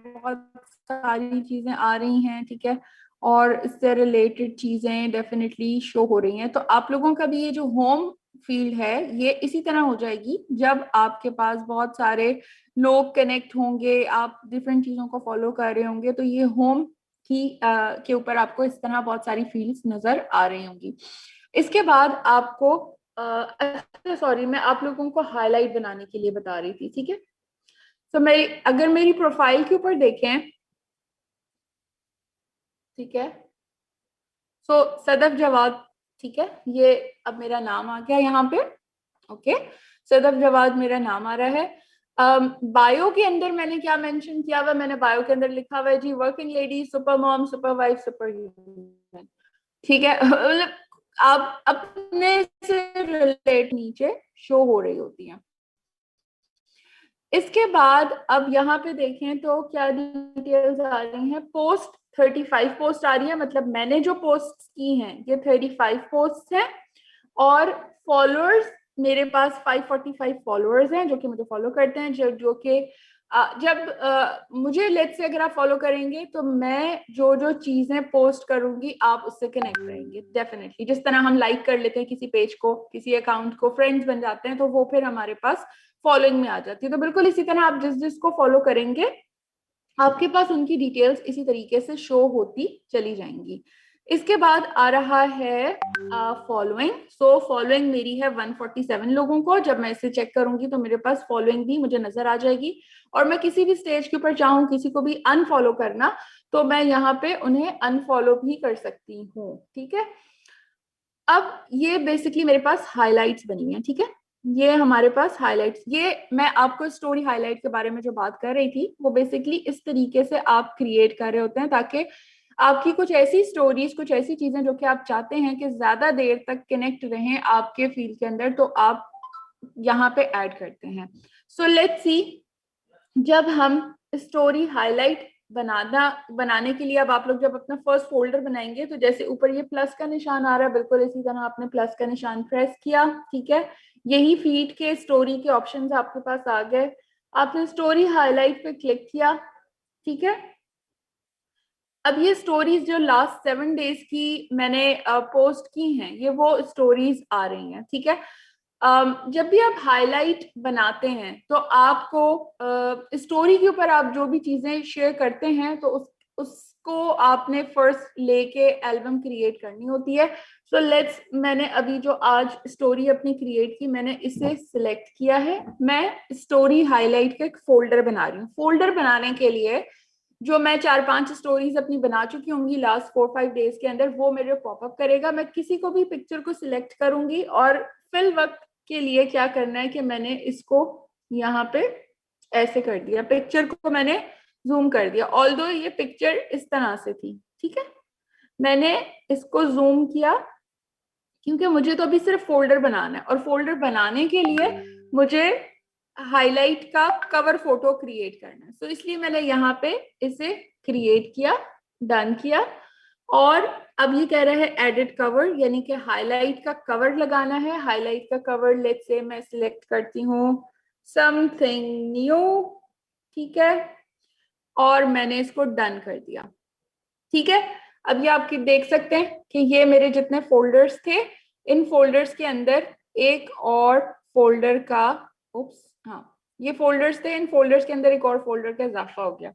बहुत सारी चीजें आ रही हैं, ठीक है, और इससे रिलेटेड चीजें डेफिनेटली शो हो रही हैं। तो आप लोगों का भी ये जो होम फील्ड है ये इसी तरह हो जाएगी जब आपके पास बहुत सारे लोग कनेक्ट होंगे, आप डिफरेंट चीजों को फॉलो कर रहे होंगे, तो ये होम की के ऊपर आपको इस तरह बहुत सारी फील्ड्स नजर आ रही होंगी। इसके बाद आपको सॉरी, मैं आप लोगों को हाईलाइट बनाने के लिए बता रही थी, ठीक है। तो मेरी अगर मेरी प्रोफाइल के ऊपर देखें, ठीक है, सो सदफ जवाद, ठीक है, ये अब मेरा नाम आ गया यहाँ पे। ओके, सदफ जवाद मेरा नाम आ रहा है। बायो के अंदर मैंने क्या मेंशन किया हुआ, मैंने बायो के अंदर लिखा हुआ है जी working lady, super mom, super wife, super human, ठीक है। मतलब आप अपने से रिलेट नीचे शो हो रही होती हैं। इसके बाद अब यहाँ पे देखें तो क्या डिटेल्स आ रही हैं। पोस्ट 35 पोस्ट आ रही है, मतलब मैंने जो पोस्ट की हैं ये 35 पोस्ट हैं, और फॉलोअर्स मेरे पास 545 फॉलोअर्स हैं जो कि मुझे फॉलो करते हैं, जो कि जब मुझे लेट्स से अगर आप फॉलो करेंगे तो मैं जो जो चीजें पोस्ट करूंगी आप उससे कनेक्ट रहेंगे डेफिनेटली। जिस तरह हम लाइक कर लेते हैं किसी पेज को, किसी अकाउंट को, फ्रेंड्स बन जाते हैं, तो वो फिर हमारे पास फॉलोइंग में आ जाती है। तो बिल्कुल इसी तरह आप जिस जिसको फॉलो करेंगे आपके पास उनकी डिटेल्स इसी तरीके से शो होती चली जाएंगी। इसके बाद आ रहा है फॉलोइंग। सो फॉलोइंग मेरी है 147 लोगों को। जब मैं इसे चेक करूंगी तो मेरे पास फॉलोइंग भी मुझे नजर आ जाएगी, और मैं किसी भी स्टेज के ऊपर चाहूँ किसी को भी अनफॉलो करना तो मैं यहाँ पे उन्हें अनफॉलो भी कर सकती हूँ, ठीक है। अब ये बेसिकली मेरे पास हाइलाइट्स बनी है, ठीक है, ये हमारे पास हाइलाइट्स, ये मैं आपको स्टोरी हाइलाइट के बारे में जो बात कर रही थी वो बेसिकली इस तरीके से आप क्रिएट कर रहे होते हैं ताकि आपकी कुछ ऐसी स्टोरीज, कुछ ऐसी चीजें जो कि आप चाहते हैं कि ज्यादा देर तक कनेक्ट रहें आपके फील्ड के अंदर, तो आप यहाँ पे ऐड करते हैं। सो लेट्स सी, जब हम स्टोरी हाईलाइट बनाने के लिए, अब आप लोग जब अपना फर्स्ट फोल्डर बनाएंगे तो जैसे ऊपर ये प्लस का निशान आ रहा है, बिल्कुल इसी तरह आपने प्लस का निशान प्रेस किया, ठीक है। यही फीड के स्टोरी के ऑप्शंस आपके पास आ गए, आपने स्टोरी हाईलाइट पे क्लिक किया, ठीक है। अब ये स्टोरीज जो लास्ट 7 डेज की मैंने पोस्ट की हैं ये वो स्टोरीज आ रही हैं, ठीक है। जब भी आप हाईलाइट बनाते हैं तो आपको स्टोरी के ऊपर आप जो भी चीजें शेयर करते हैं तो उसको आपने फर्स्ट लेके एल्बम क्रिएट करनी होती है। सो लेट्स, मैंने अभी जो आज स्टोरी अपनी क्रिएट की मैंने इसे सिलेक्ट किया है। मैं स्टोरी हाईलाइट का एक फोल्डर बना रही हूँ। फोल्डर बनाने के लिए जो मैं 4-5 स्टोरीज अपनी बना चुकी होंगी लास्ट 4-5 डेज के अंदर वो मेरे पॉपअप करेगा। मैं किसी को भी पिक्चर को सिलेक्ट करूंगी और फिल वक्त के लिए क्या करना है कि मैंने इसको यहाँ पे ऐसे कर दिया, पिक्चर को मैंने जूम कर दिया। ऑल्दो ये पिक्चर इस तरह से थी, ठीक है, मैंने इसको जूम किया क्योंकि मुझे तो अभी सिर्फ फोल्डर बनाना है, और फोल्डर बनाने के लिए मुझे हाईलाइट का कवर फोटो क्रिएट करना है। तो इसलिए मैंने यहाँ पे इसे क्रिएट किया, डन किया, और अब ये कह रहा है एडिट कवर, यानी कि हाईलाइट का कवर लगाना है। हाईलाइट का कवर लेट्स से मैं सिलेक्ट करती हूँ समथिंग न्यू, ठीक है, और मैंने इसको डन कर दिया, ठीक है। अब ये आप देख सकते हैं कि ये मेरे जितने फोल्डर्स थे इन फोल्डर्स के अंदर एक और फोल्डर का, उप्स, हाँ, ये फोल्डर्स थे, इन फोल्डर्स के अंदर एक और फोल्डर का इजाफा हो गया।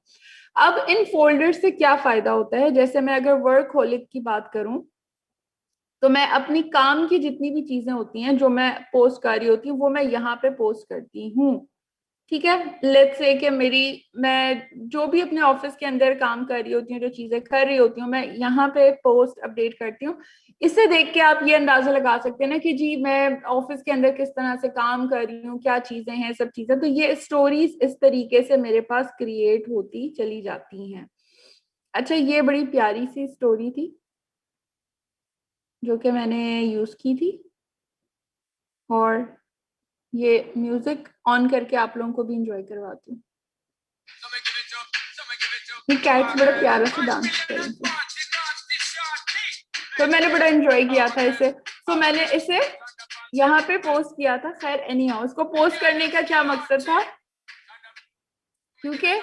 अब इन फोल्डर्स से क्या फायदा होता है, जैसे मैं अगर वर्कहोलिक की बात करूं तो मैं अपनी काम की जितनी भी चीजें होती हैं जो मैं पोस्ट कर रही होती हूँ वो मैं यहाँ पे पोस्ट करती हूँ, ठीक है। लेट्स से कि मैं जो भी अपने ऑफिस के अंदर काम कर रही होती हूँ, जो चीजें कर रही होती हूँ, मैं यहाँ पे पोस्ट अपडेट करती हूँ। इससे देख के आप ये अंदाजा लगा सकते हैं ना कि जी मैं ऑफिस के अंदर किस तरह से काम कर रही हूँ, क्या चीजें हैं, सब चीजें। तो ये स्टोरीज इस तरीके से मेरे पास क्रिएट होती चली जाती हैं। अच्छा, ये बड़ी प्यारी सी स्टोरी थी जो कि मैंने यूज की थी, और ये म्यूजिक ऑन करके आप लोगों को भी इंजॉय करवाती हूँ। ये कैट्स बड़ा प्यारा से डांस कर रही थी, तो मैंने बड़ा एंजॉय किया था इसे। तो मैंने इसे यहाँ पे पोस्ट किया था। खैर एनी हाउ, उसको पोस्ट करने का क्या मकसद था, क्योंकि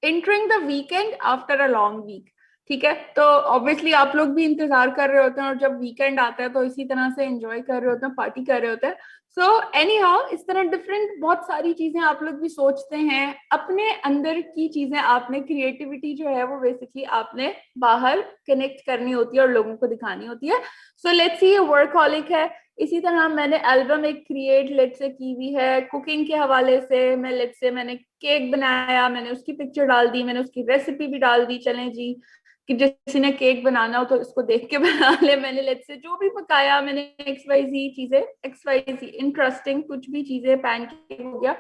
entering the weekend after a long week, ठीक है, तो ऑब्वियसली आप लोग भी इंतजार कर रहे होते हैं और जब वीकेंड आता है तो इसी तरह से एंजॉय कर रहे होते हैं, पार्टी कर रहे होते हैं। सो एनी हाउ, इस तरह डिफरेंट बहुत सारी चीजें आप लोग भी सोचते हैं, अपने अंदर की चीजें आपने, क्रिएटिविटी जो है वो बेसिकली आपने बाहर कनेक्ट करनी होती है और लोगों को दिखानी होती है। सो लेट्स सी, ये वर्कहॉलिक है। इसी तरह मैंने एल्बम एक क्रिएट लेट से की हुई है कुकिंग के हवाले से। मैं लेट से मैंने केक बनाया, मैंने उसकी पिक्चर डाल दी, मैंने उसकी रेसिपी भी डाल दी, चलें जी कि जिस ने केक बनाना हो तो इसको देख के बना ले। मैंने लेट से जो भी पकाया, मैंने XYZ चीजें, XYZ इंटरेस्टिंग कुछ भी चीजें, पैनकेक हो गया,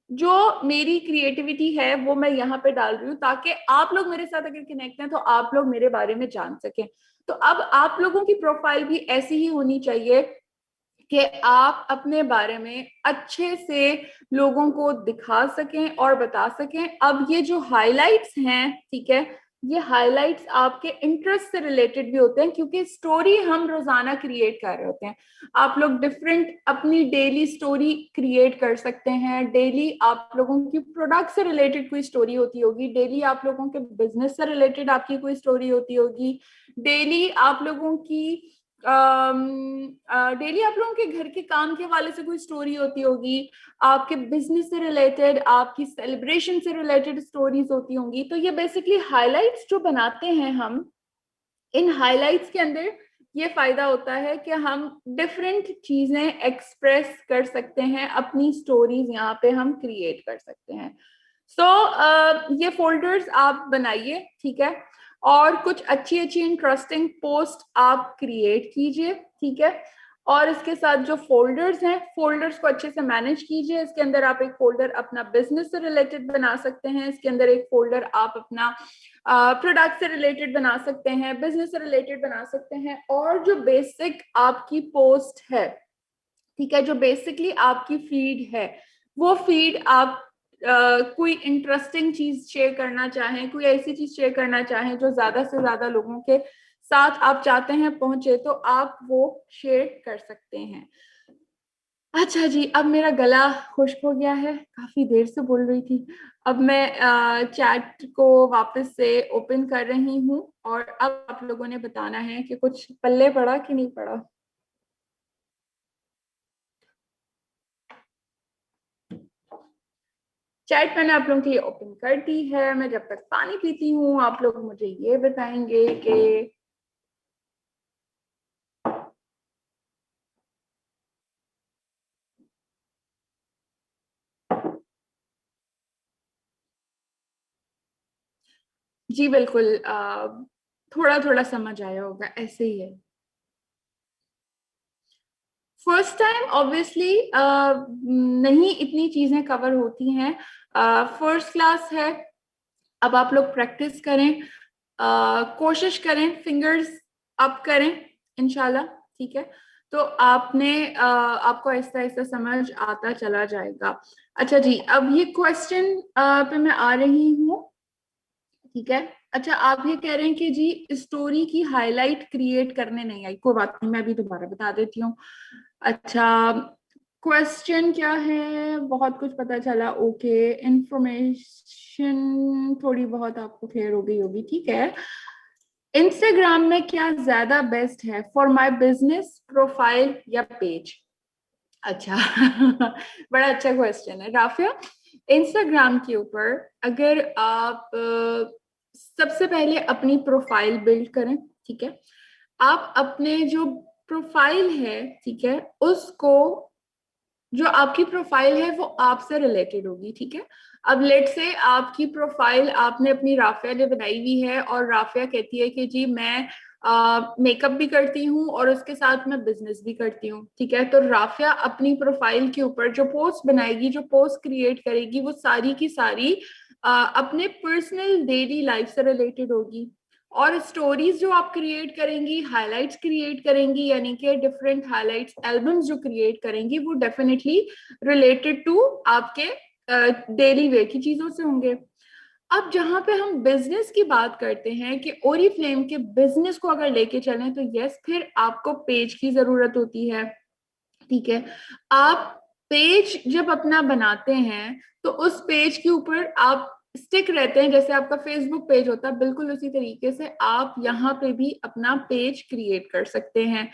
जो मेरी क्रिएटिविटी है वो मैं यहाँ पे डाल रही हूँ ताकि आप लोग मेरे साथ अगर कनेक्ट हैं तो आप लोग मेरे बारे में जान सकें। तो अब आप लोगों की प्रोफाइल भी ऐसी ही होनी चाहिए कि आप अपने बारे में अच्छे से लोगों को दिखा सकें और बता सकें। अब ये जो हाइलाइट्स हैं, ठीक है, ये हाइलाइट्स आपके इंटरेस्ट से रिलेटेड भी होते हैं क्योंकि स्टोरी हम रोजाना क्रिएट कर रहे होते हैं। आप लोग डिफरेंट अपनी डेली स्टोरी क्रिएट कर सकते हैं। डेली आप लोगों की प्रोडक्ट से रिलेटेड कोई स्टोरी होती होगी, डेली आप लोगों के बिजनेस से रिलेटेड आपकी कोई स्टोरी होती होगी, डेली आप लोगों की डेली आप लोगों के घर के काम के हवाले से कोई स्टोरी होती होगी, आपके बिजनेस से रिलेटेड, आपकी सेलिब्रेशन से रिलेटेड स्टोरीज होती होंगी। तो ये बेसिकली हाइलाइट्स जो बनाते हैं हम, इन हाइलाइट्स के अंदर ये फायदा होता है कि हम डिफरेंट चीजें एक्सप्रेस कर सकते हैं, अपनी स्टोरीज यहाँ पे हम क्रिएट कर सकते हैं। ये फोल्डर्स आप बनाइए, ठीक है, और कुछ अच्छी अच्छी इंटरेस्टिंग पोस्ट आप क्रिएट कीजिए, ठीक है। और इसके साथ जो फोल्डर्स हैं, फोल्डर्स को अच्छे से मैनेज कीजिए। इसके अंदर आप एक फोल्डर अपना बिजनेस से रिलेटेड बना सकते हैं, इसके अंदर एक फोल्डर आप अपना प्रोडक्ट से रिलेटेड बना सकते हैं, बिजनेस से रिलेटेड बना सकते हैं। और जो बेसिक आपकी पोस्ट है, ठीक है, जो बेसिकली आपकी फीड है, वो फीड आप कोई इंटरेस्टिंग चीज शेयर करना चाहें, कोई ऐसी चीज शेयर करना चाहें जो ज्यादा से ज्यादा लोगों के साथ आप चाहते हैं पहुंचे, तो आप वो शेयर कर सकते हैं। अच्छा जी, अब मेरा गला खुश्क हो गया है, काफी देर से बोल रही थी। अब मैं चैट को वापस से ओपन कर रही हूँ और अब आप लोगों ने बताना है कि कुछ पल्ले पड़ा कि नहीं पड़ा। चैट मैंने आप लोगों के लिए ओपन कर दी है। मैं जब तक पानी पीती हूँ आप लोग मुझे ये बताएंगे कि जी बिल्कुल, थोड़ा थोड़ा समझ आया होगा, ऐसे ही है। फर्स्ट टाइम ऑब्वियसली नहीं इतनी चीजें कवर होती हैं, फर्स्ट क्लास है। अब आप लोग प्रैक्टिस करें, कोशिश करें, फिंगर्स अप करें, इंशाल्लाह, ठीक है। तो आपको ऐसा ऐसा समझ आता चला जाएगा। अच्छा जी, अब ये क्वेश्चन पे मैं आ रही हूँ, ठीक है। अच्छा, आप ये कह रहे हैं कि जी स्टोरी की हाईलाइट क्रिएट करने नहीं आई, कोई बात नहीं, मैं अभी दोबारा बता देती हूँ। अच्छा, क्वेश्चन क्या है, बहुत कुछ पता चला, ओके, इंफॉर्मेशन थोड़ी बहुत आपको क्लियर हो गई होगी, ठीक है। इंस्टाग्राम में क्या ज्यादा बेस्ट है, फॉर माय बिजनेस, प्रोफाइल या पेज? अच्छा बड़ा अच्छा क्वेश्चन है राफिया। इंस्टाग्राम के ऊपर अगर आप सबसे पहले अपनी प्रोफाइल बिल्ड करें, ठीक है, आप अपने जो प्रोफाइल है, ठीक है, उसको, जो आपकी प्रोफाइल है वो आपसे रिलेटेड होगी, ठीक है। अब लेट से आपकी प्रोफाइल आपने अपनी राफिया ने बनाई हुई है और राफिया कहती है कि जी मैं मेकअप भी करती हूँ और उसके साथ मैं बिजनेस भी करती हूँ, ठीक है। तो राफिया अपनी प्रोफाइल के ऊपर जो पोस्ट बनाएगी, जो पोस्ट क्रिएट करेगी, वो सारी की सारी अपने पर्सनल डेली लाइफ से रिलेटेड होगी। और स्टोरीज जो आप क्रिएट करेंगी, हाइलाइट्स क्रिएट करेंगी, यानी कि डिफरेंट हाइलाइट्स एल्बम्स जो क्रिएट करेंगी, वो डेफिनेटली रिलेटेड टू आपके डेली वे की चीजों से होंगे। अब जहां पे हम बिजनेस की बात करते हैं कि ओरीफ्लेम के बिजनेस को अगर लेके चलें, तो यस, फिर आपको पेज की जरूरत होती है, ठीक है। आप पेज जब अपना बनाते हैं तो उस पेज के ऊपर आप स्टिक रहते हैं, जैसे आपका फेसबुक पेज होता है, बिल्कुल उसी तरीके से आप यहाँ पे भी अपना पेज क्रिएट कर सकते हैं।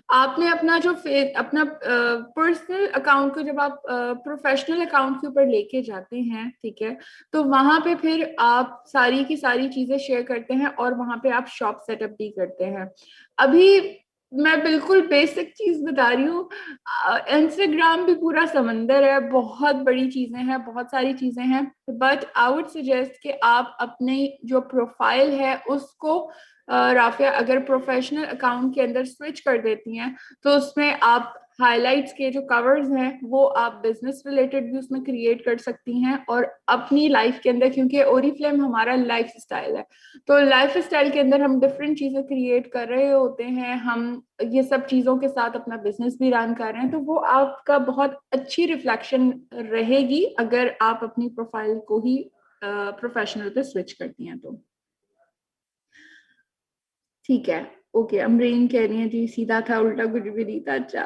आपने अपना जो अपना पर्सनल अकाउंट को जब आप प्रोफेशनल अकाउंट के ऊपर लेके जाते हैं, ठीक है, तो वहां पे फिर आप सारी की सारी चीजें शेयर करते हैं और वहां पे आप शॉप सेटअप भी करते हैं। अभी मैं बिल्कुल बेसिक चीज बता रही हूँ, इंस्टाग्राम भी पूरा समंदर है, बहुत बड़ी चीजें हैं, बहुत सारी चीजें हैं, बट आई वुड सजेस्ट कि आप अपने जो प्रोफाइल है उसको राफिया अगर प्रोफेशनल अकाउंट के अंदर स्विच कर देती हैं तो उसमें आप हाइलाइट्स के जो कवर्स हैं वो आप बिजनेस रिलेटेड भी उसमें क्रिएट कर सकती हैं, और अपनी लाइफ के अंदर, क्योंकि ओरिफ्लेम हमारा लाइफ स्टाइल है, तो लाइफ स्टाइल के अंदर हम डिफरेंट चीजें क्रिएट कर रहे होते हैं, हम ये सब चीजों के साथ अपना बिजनेस भी रन कर रहे हैं, तो वो आपका बहुत अच्छी रिफ्लेक्शन रहेगी अगर आप अपनी प्रोफाइल को ही प्रोफेशनल पे स्विच करती हैं तो। ठीक है, ओके, अमरीन कह रही है जी सीधा था, उल्टा कुछ भी नहीं था। अच्छा,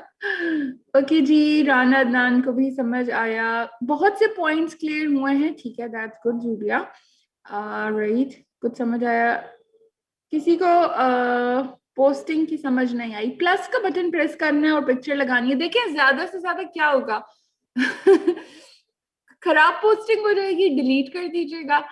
ओके जी, राना अदनान को भी समझ आया, बहुत से पॉइंट्स क्लियर हुए हैं, ठीक है, दैट्स गुड जूलिया। राइट, कुछ समझ आया? किसी को पोस्टिंग की समझ नहीं आई? प्लस का बटन प्रेस करना है और पिक्चर लगानी है। देखिए ज्यादा से ज्यादा क्या होगा खराब पोस्टिंग हो जाएगी, डिलीट कर दीजिएगा।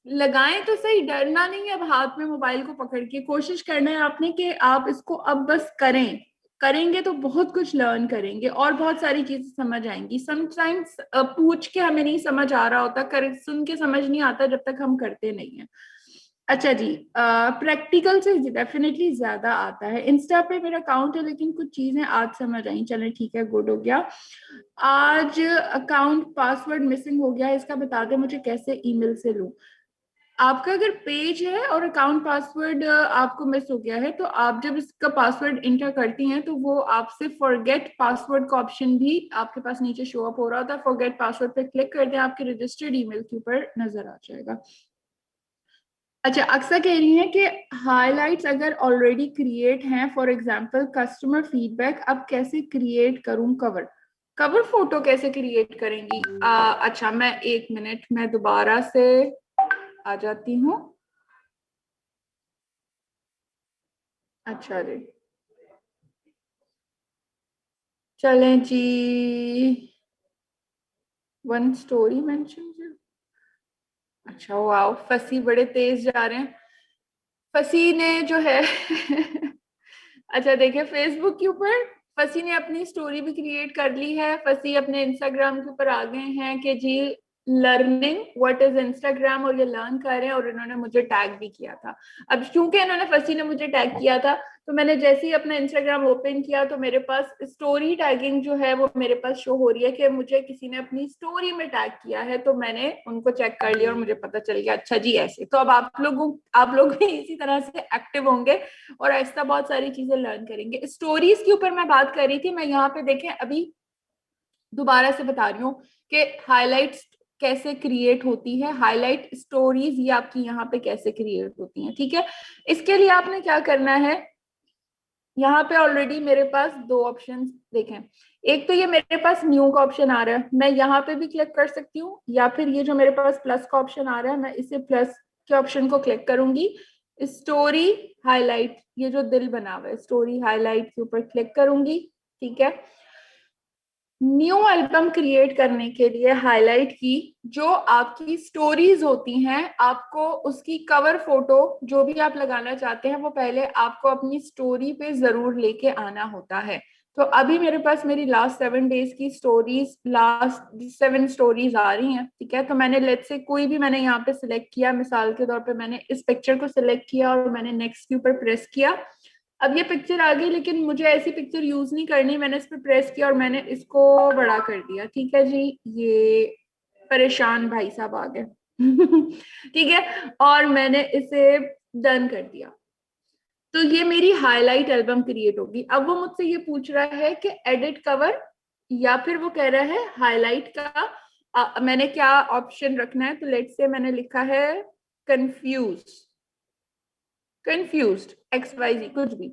लगाएं तो सही, डरना नहीं है। अब हाथ में मोबाइल को पकड़ के कोशिश करना है आपने कि आप इसको अब बस करें, करेंगे तो बहुत कुछ लर्न करेंगे और बहुत सारी चीजें समझ आएंगी। समटाइम्स पूछ के हमें नहीं समझ आ रहा होता, कर सुन के समझ नहीं आता जब तक हम करते नहीं है। अच्छा जी, प्रैक्टिकल से डेफिनेटली ज्यादा आता है। इंस्टा पे मेरा अकाउंट है लेकिन कुछ चीजें आज समझ आई। चलें ठीक है, गुड हो गया। आज अकाउंट पासवर्ड मिसिंग हो गया है, इसका बता दें मुझे, कैसे ईमेल से लूं? आपका अगर पेज है और अकाउंट पासवर्ड आपको मिस हो गया है, तो आप जब इसका पासवर्ड इंटर करती हैं तो वो आपसे फॉरगेट पासवर्ड का ऑप्शन भी आपके पास नीचे शो अप हो रहा होता है। फॉरगेट पासवर्ड पे क्लिक कर दें, आपके रजिस्टर्ड ईमेल के ऊपर नजर आ जाएगा। अच्छा, अक्सर कह रही हैं कि हाइलाइट्स अगर ऑलरेडी क्रिएट हैं, फॉर एग्जांपल कस्टमर फीडबैक, अब कैसे क्रिएट करूं कवर? कवर फोटो कैसे क्रिएट करेंगी? अच्छा, मैं 1 मिनट मैं दोबारा से आ जाती हूँ। अच्छा जी, चलें जी। वन स्टोरी मेंशन, अच्छा वाओ, फसी बड़े तेज जा रहे हैं। फसी ने जो है अच्छा देखिए, फेसबुक के ऊपर फसी ने अपनी स्टोरी भी क्रिएट कर ली है। फसी अपने इंस्टाग्राम के ऊपर आ गए हैं कि जी लर्निंग व्हाट इज इंस्टाग्राम, और ये लर्न कर रहे हैं, और इन्होंने मुझे टैग भी किया था। अब चूंकि इन्होंने फसी ने मुझे टैग किया था, तो मैंने जैसे ही अपना इंस्टाग्राम ओपन किया तो मेरे पास स्टोरी टैगिंग जो है वो मेरे पास शो हो रही है कि मुझे किसी ने अपनी स्टोरी में टैग किया है। तो मैंने उनको चेक कर लिया और मुझे पता चल गया, अच्छा जी ऐसे। तो अब आप लोग भी इसी तरह से एक्टिव होंगे और ऐसा बहुत सारी चीजें लर्न करेंगे। स्टोरीज के ऊपर मैं बात कर रही थी, मैं यहाँ पे देखें अभी दोबारा से बता रही हूँ कि हाइलाइट्स कैसे क्रिएट होती है, हाईलाइट स्टोरीज ये आपकी यहाँ पे कैसे क्रिएट होती हैं, ठीक है। इसके लिए आपने क्या करना है, यहाँ पे ऑलरेडी मेरे पास दो ऑप्शंस देखें। एक तो ये मेरे पास न्यू का ऑप्शन आ रहा है, मैं यहाँ पे भी क्लिक कर सकती हूँ, या फिर ये जो मेरे पास प्लस का ऑप्शन आ रहा है, मैं इसे प्लस के ऑप्शन को क्लिक करूंगी। स्टोरी हाईलाइट, ये जो दिल बना हुआ है, स्टोरी हाईलाइट के ऊपर क्लिक करूंगी, ठीक है। न्यू एल्बम क्रिएट करने के लिए हाईलाइट की जो आपकी स्टोरीज होती हैं, आपको उसकी कवर फोटो जो भी आप लगाना चाहते हैं वो पहले आपको अपनी स्टोरी पे जरूर लेके आना होता है। तो अभी मेरे पास मेरी लास्ट 7 डेज की स्टोरीज, लास्ट 7 स्टोरीज आ रही हैं, ठीक है। तो मैंने लेट्स से कोई भी मैंने यहाँ पे सिलेक्ट किया, मिसाल के तौर पे मैंने इस पिक्चर को सिलेक्ट किया और मैंने नेक्स्ट के ऊपर प्रेस किया। अब ये पिक्चर आ गई, लेकिन मुझे ऐसी पिक्चर यूज नहीं करनी, मैंने इस पर प्रेस किया और मैंने इसको बड़ा कर दिया, ठीक है जी। ये परेशान भाई साहब आ गए ठीक है, और मैंने इसे डन कर दिया। तो ये मेरी हाईलाइट एल्बम क्रिएट होगी। अब वो मुझसे ये पूछ रहा है कि एडिट कवर, या फिर वो कह रहा है हाईलाइट का मैंने क्या ऑप्शन रखना है। तो लेट्स से मैंने लिखा है कंफ्यूज, कंफ्यूज्ड XYZ कुछ भी।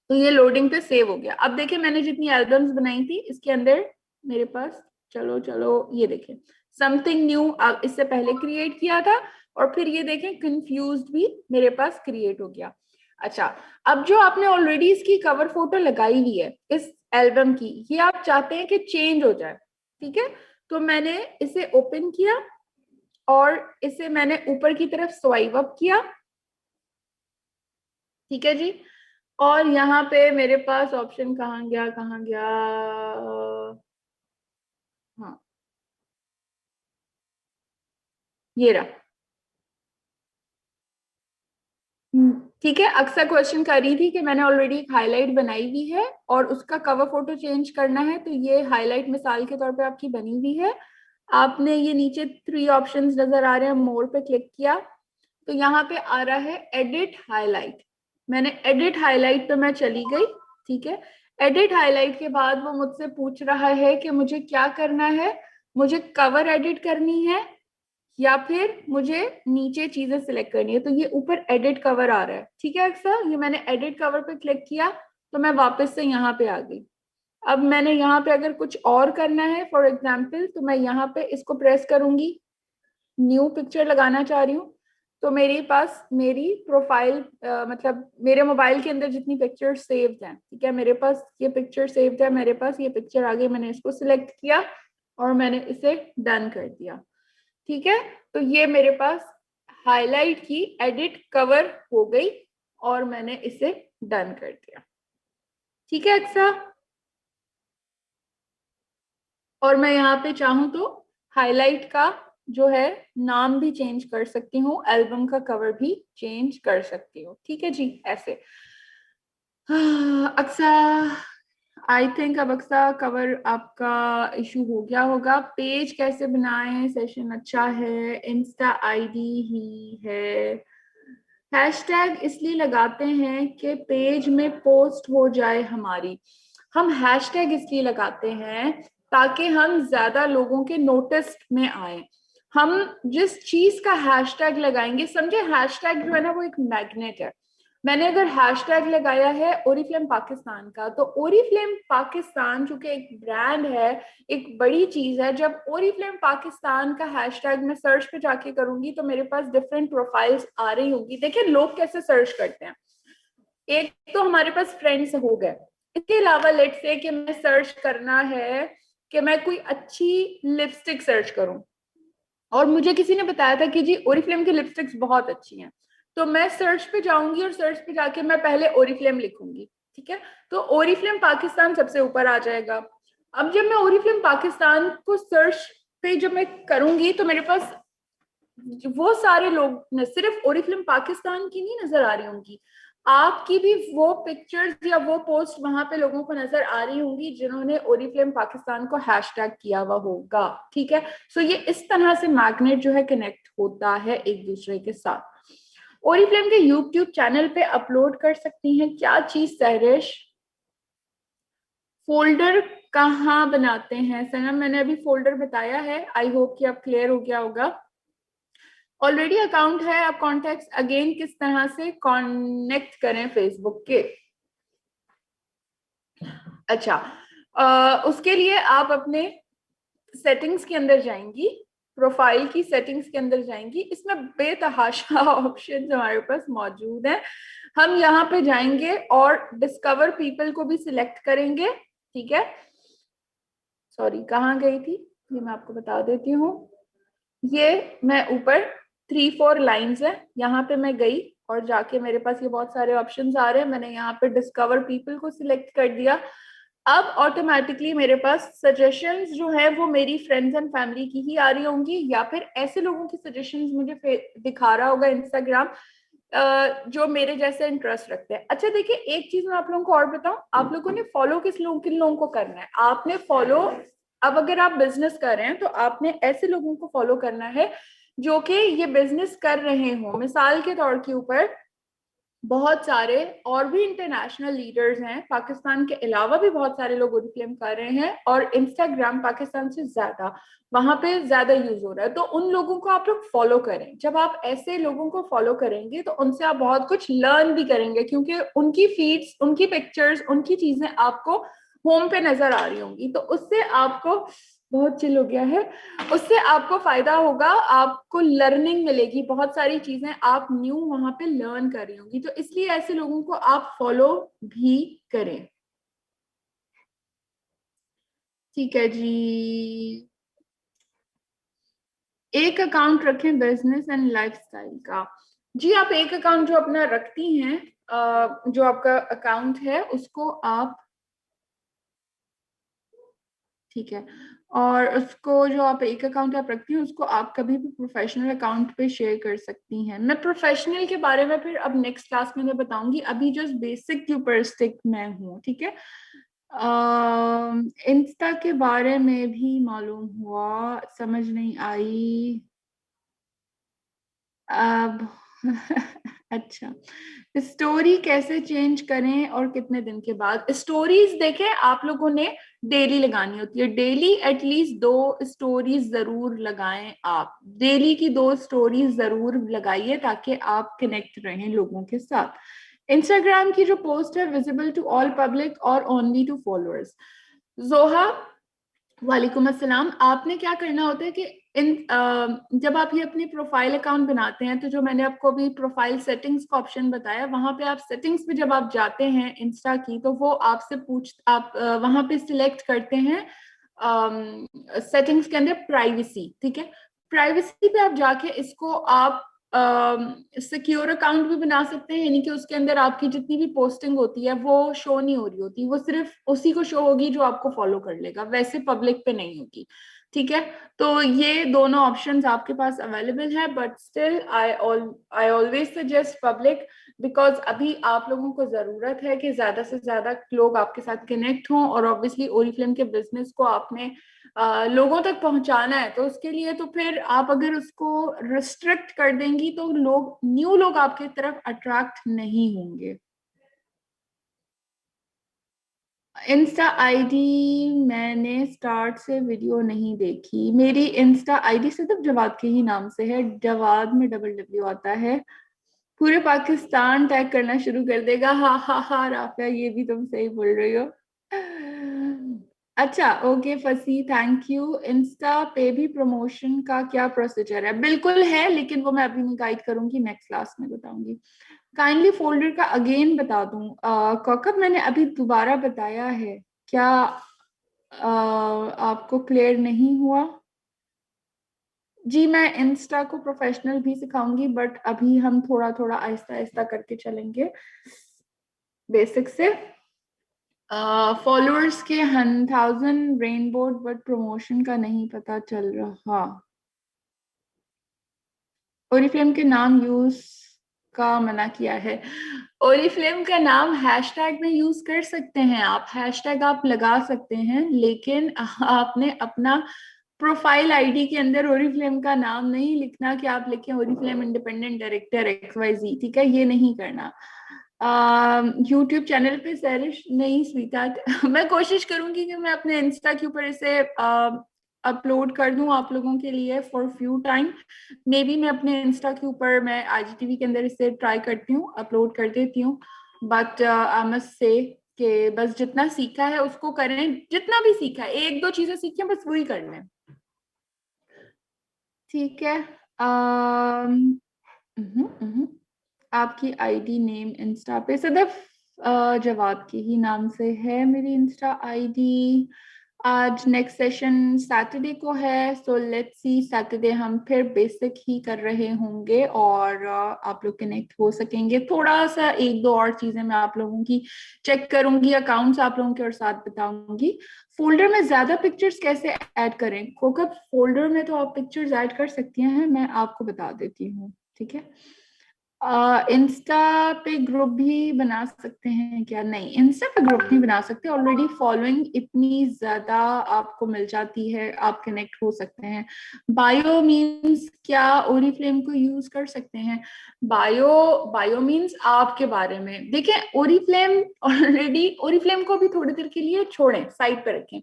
तो ये लोडिंग पे सेव हो गया। अब देखिए मैंने जितनी एल्बम्स बनाई थी इसके अंदर मेरे पास चलो चलो, ये देखें समथिंग न्यू इससे पहले क्रिएट किया था, और फिर ये देखें कंफ्यूज्ड भी मेरे पास क्रिएट हो गया। अच्छा, अब जो आपने ऑलरेडी इसकी कवर फोटो लगाई हुई है इस एल्बम की, ये आप चाहते हैं कि चेंज हो जाए, ठीक है। तो मैंने इसे ओपन किया और इसे मैंने ऊपर की तरफ स्वाइप अप किया, ठीक है जी। और यहाँ पे मेरे पास ऑप्शन कहाँ गया, कहाँ गया, हाँ ये रहा। ठीक है, अक्सर क्वेश्चन कर रही थी कि मैंने ऑलरेडी एक हाईलाइट बनाई हुई है और उसका कवर फोटो चेंज करना है, तो ये हाईलाइट मिसाल के तौर पे आपकी बनी हुई है। आपने ये नीचे 3 ऑप्शंस नजर आ रहे हैं, मोर पे क्लिक किया तो यहाँ पे आ रहा है एडिट हाईलाइट। मैंने एडिट हाईलाइट पे मैं चली गई, ठीक है। एडिट हाईलाइट के बाद वो मुझसे पूछ रहा है कि मुझे क्या करना है, मुझे कवर एडिट करनी है या फिर मुझे नीचे चीजें सिलेक्ट करनी है। तो ये ऊपर एडिट कवर आ रहा है, ठीक है अक्सर। ये मैंने एडिट कवर पे क्लिक किया तो मैं वापस से यहाँ पे आ गई। अब मैंने यहाँ पे अगर कुछ और करना है, फॉर एग्जाम्पल, तो मैं यहाँ पे इसको प्रेस करूंगी, न्यू पिक्चर लगाना चाह रही हूँ, तो मेरे पास मेरी प्रोफाइल मतलब मेरे मोबाइल के अंदर जितनी पिक्चर सेव्ड हैं, ठीक है, मेरे पास ये पिक्चर सेव्ड है, मेरे पास ये पिक्चर आ गई, मैंने इसको सिलेक्ट किया और मैंने इसे डन कर दिया, ठीक है। तो ये मेरे पास हाईलाइट की एडिट कवर हो गई और मैंने इसे डन कर दिया, ठीक है अक्सा। और मैं यहाँ पे चाहूँ तो हाईलाइट का जो है नाम भी चेंज कर सकती हूँ, एल्बम का कवर भी चेंज कर सकती हूँ, ठीक है जी। ऐसे अक्सा, आई थिंक अब अक्सा कवर आपका इशू हो गया होगा। पेज कैसे बनाएं, सेशन अच्छा है, इंस्टा आईडी ही है। हैशटैग इसलिए लगाते हैं कि पेज में पोस्ट हो जाए हमारी। हम हैशटैग इसलिए लगाते हैं ताकि हम ज्यादा लोगों के नोटिस में आए। हम जिस चीज का हैशटैग लगाएंगे, समझे हैशटैग जो है ना वो एक मैग्नेट है। मैंने अगर हैशटैग लगाया है ओरिफ्लेम पाकिस्तान का, तो ओरिफ्लेम पाकिस्तान चूंकि एक ब्रांड है, एक बड़ी चीज है। जब ओरिफ्लेम पाकिस्तान का हैशटैग मैं सर्च पे जाके करूंगी तो मेरे पास डिफरेंट प्रोफाइल्स आ रही होंगी। देखिए लोग कैसे सर्च करते हैं, एक तो हमारे पास फ्रेंड्स हो गए, इसके अलावा लेट से कि मैं सर्च करना है कि मैं कोई अच्छी लिपस्टिक सर्च करूं, और मुझे किसी ने बताया था कि जी ओरिफ्लेम की लिपस्टिक्स बहुत अच्छी हैं, तो मैं सर्च पे जाऊंगी और सर्च पे जाके मैं पहले ओरिफ्लेम लिखूंगी, ठीक है। तो ओरिफ्लेम पाकिस्तान सबसे ऊपर आ जाएगा। अब जब मैं ओरिफ्लेम पाकिस्तान को सर्च पे जब मैं करूंगी तो मेरे पास वो सारे लोग न सिर्फ ओरिफ्लेम पाकिस्तान की नहीं नजर आ रही होंगी, आपकी भी वो पिक्चर्स या वो पोस्ट वहां पे लोगों को नजर आ रही होंगी जिन्होंने ओरिफ्लेम पाकिस्तान को हैशटैग किया हुआ होगा, ठीक है। सो ये इस तरह से मैग्नेट जो है कनेक्ट होता है एक दूसरे के साथ। ओरिफ्लेम के यूट्यूब चैनल पे अपलोड कर सकती हैं क्या चीज सहरिश? फोल्डर कहाँ बनाते हैं सनम? मैंने अभी फोल्डर बताया है, आई होप कि अब क्लियर हो गया होगा। ऑलरेडी अकाउंट है, आप कॉन्टेक्ट अगेन किस तरह से कनेक्ट करें फेसबुक के? अच्छा, उसके लिए आप अपने सेटिंग्स के अंदर जाएंगी, प्रोफाइल की सेटिंग्स के अंदर जाएंगी, इसमें बेतहाशा ऑप्शन हमारे पास मौजूद है। हम यहाँ पे जाएंगे और डिस्कवर पीपल को भी सिलेक्ट करेंगे, ठीक है। सॉरी कहाँ गई थी, ये मैं आपको बता देती हूँ। ये मैं ऊपर 3-4 लाइंस है, यहाँ पे मैं गई और जाके मेरे पास ये बहुत सारे ऑप्शंस आ रहे हैं, मैंने यहाँ पे डिस्कवर पीपल को सिलेक्ट कर दिया। अब ऑटोमेटिकली मेरे पास सजेशंस जो है वो मेरी फ्रेंड्स एंड फैमिली की ही आ रही होंगी, या फिर ऐसे लोगों की सजेशंस मुझे दिखा रहा होगा इंस्टाग्राम जो मेरे जैसे इंटरेस्ट रखते हैं। अच्छा देखिए, एक चीज मैं आप लोगों को और बताऊं, आप लोगों ने फॉलो किन लोगों को करना है? आपने फॉलो, अब अगर आप बिजनेस कर रहे हैं तो आपने ऐसे लोगों को फॉलो करना है जो कि ये बिजनेस कर रहे हो। मिसाल के तौर के ऊपर बहुत सारे और भी इंटरनेशनल लीडर्स हैं, पाकिस्तान के अलावा भी बहुत सारे लोग ओरिफ्लेम कर रहे हैं, और इंस्टाग्राम पाकिस्तान से ज्यादा वहां पे ज्यादा यूज हो रहा है, तो उन लोगों को आप लोग फॉलो करें। जब आप ऐसे लोगों को फॉलो करेंगे तो उनसे आप बहुत कुछ लर्न भी करेंगे, क्योंकि उनकी फीड्स, उनकी पिक्चर्स, उनकी चीजें आपको होम पे नजर आ रही होंगी, तो उससे आपको बहुत चिल हो गया है। उससे आपको फायदा होगा, आपको लर्निंग मिलेगी, बहुत सारी चीजें आप न्यू वहां पे लर्न कर रही होंगी, तो इसलिए ऐसे लोगों को आप फॉलो भी करें। ठीक है जी। एक अकाउंट रखें बिजनेस एंड लाइफस्टाइल का। जी आप एक अकाउंट जो अपना रखती हैं, जो आपका अकाउंट है उसको आप, ठीक है, और उसको जो आप एक अकाउंट आप रखती हैं उसको आप कभी भी प्रोफेशनल अकाउंट पे शेयर कर सकती हैं। मैं प्रोफेशनल के बारे में फिर अब नेक्स्ट क्लास में मैं बताऊंगी, अभी जस्ट बेसिक ह्यूमरिस्टिक मैं हूँ, ठीक है। इंस्टा के बारे में भी मालूम हुआ, समझ नहीं आई अब। अच्छा, स्टोरी कैसे चेंज करें और कितने दिन के बाद? स्टोरीज देखें आप लोगों ने डेली लगानी होती है, डेली एटलीस्ट 2 स्टोरीज जरूर लगाएं, आप डेली की 2 स्टोरीज जरूर लगाइए ताकि आप कनेक्ट रहें लोगों के साथ। इंस्टाग्राम की जो पोस्ट है विजिबल टू ऑल पब्लिक और ओनली टू फॉलोअर्स। जोहा वालेकुम अस्सलाम। आपने क्या करना होता है कि जब आप ये अपनी प्रोफाइल अकाउंट बनाते हैं, तो जो मैंने आपको अभी प्रोफाइल सेटिंग्स का ऑप्शन बताया, वहां पे आप सेटिंग्स पे जब आप जाते हैं इंस्टा की, तो वो आपसे आप वहां पे सिलेक्ट करते हैं सेटिंग्स के अंदर प्राइवेसी, ठीक है। प्राइवेसी पे आप जाके इसको आप सिक्योर अकाउंट भी बना सकते हैं, यानी कि उसके अंदर आपकी जितनी भी पोस्टिंग होती है वो शो नहीं हो रही होती, वो सिर्फ उसी को शो होगी जो आपको फॉलो कर लेगा, वैसे पब्लिक पे नहीं होगी, ठीक है। तो ये दोनों ऑप्शंस आपके पास अवेलेबल है, but still I always suggest public, because अभी आप लोगों को जरूरत है कि ज्यादा से ज्यादा लोग आपके साथ कनेक्ट हों, और ऑब्वियसली ओरिफ्लेम के बिजनेस को आपने लोगों तक पहुंचाना है, तो उसके लिए तो फिर आप अगर उसको रिस्ट्रिक्ट कर देंगी तो न्यू लोग आपके तरफ अट्रैक्ट नहीं होंगे। इंस्टा आईडी मैंने स्टार्ट से वीडियो नहीं देखी, मेरी इंस्टा आईडी सिर्फ जवाद के ही नाम से है, जवाद में डबल डब्ल्यू आता है। पूरे पाकिस्तान टैग करना शुरू कर देगा, हा हा हा राफिया, ये भी तुम सही बोल रही हो। अच्छा ओके फसी, थैंक यू। इंस्टा पे भी प्रमोशन का क्या प्रोसीजर है? बिल्कुल है, लेकिन वो मैं अभी नहीं गाइड करूंगी, नेक्स्ट क्लास में बताऊंगी। काइंडली फोल्डर का अगेन बता दूं, कॉकअप मैंने अभी दोबारा बताया है क्या? आपको क्लियर नहीं हुआ? जी मैं इंस्टा को प्रोफेशनल भी सिखाऊंगी, बट अभी हम थोड़ा थोड़ा आहिस्ता आहिस्ता करके चलेंगे बेसिक से। फॉलोअर्स के 1000 रेनबो, बट प्रमोशन का नहीं पता चल रहा। ओरिफ्लेम के नाम यूज का मना किया है। ओरिफ्लेम का नाम हैशटैग में यूज कर सकते हैं आप, हैशटैग आप लगा सकते हैं, लेकिन आपने अपना प्रोफाइल आईडी के अंदर ओरिफ्लेम का नाम नहीं लिखना कि आप लिखें ओरिफ्लेम इंडिपेंडेंट डायरेक्टर XYZ, ठीक है, ये नहीं करना। यूट्यूब चैनल पे सैरिश नहीं स्वीता। मैं कोशिश करूंगी कि मैं अपने इंस्टा के ऊपर इसे अपलोड कर दूं आप लोगों के लिए for few time. May be मैं अपने इंस्टा के ऊपर मैं IGTV के अंदर इसे ट्राई करती हूँ, अपलोड कर देती हूँ, बट आई मस्ट से कि बस जितना सीखा है उसको करें, जितना भी सीखा है, 1-2 चीजें सीखी हैं बस वही कर लें, ठीक है। आपकी आईडी नेम इंस्टा पे सदफ जवाद के ही नाम से है मेरी इंस्टा आईडी। आज नेक्स्ट सेशन सैटरडे को है, सो लेट्स सी सैटरडे हम फिर बेसिक ही कर रहे होंगे, और आप लोग कनेक्ट हो सकेंगे। थोड़ा सा 1-2 और चीजें मैं आप लोगों की चेक करूंगी, अकाउंट्स आप लोगों के और साथ बताऊंगी। फोल्डर में ज्यादा पिक्चर्स कैसे ऐड करें? कोकअप फोल्डर में तो आप पिक्चर्स ऐड कर सकती हैं, मैं आपको बता देती हूँ, ठीक है। इंस्टा पे ग्रुप भी बना सकते हैं क्या? नहीं, इंस्टा पे ग्रुप नहीं बना सकते, ऑलरेडी फॉलोइंग इतनी ज्यादा आपको मिल जाती है, आप कनेक्ट हो सकते हैं। बायो मीन्स क्या ओरीफ्लेम को यूज कर सकते हैं? बायो बायो मीन्स आपके बारे में। देखिए ओरीफ्लेम ऑलरेडी, ओरीफ्लेम को भी थोड़ी देर के लिए छोड़ें, साइड पे रखें।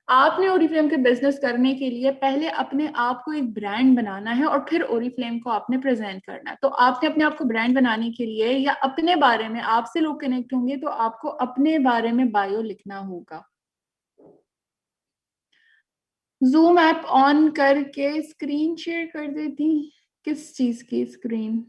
आपने ओरीफ्लेम के बिजनेस करने के लिए पहले अपने आप को एक ब्रांड बनाना है, और फिर ओरीफ्लेम को आपने प्रेजेंट करना है। तो आपने अपने आप को ब्रांड बनाने के लिए, या अपने बारे में, आपसे लोग कनेक्ट होंगे तो आपको अपने बारे में बायो लिखना होगा। जूम ऐप ऑन करके स्क्रीन शेयर कर देती। किस चीज की स्क्रीन?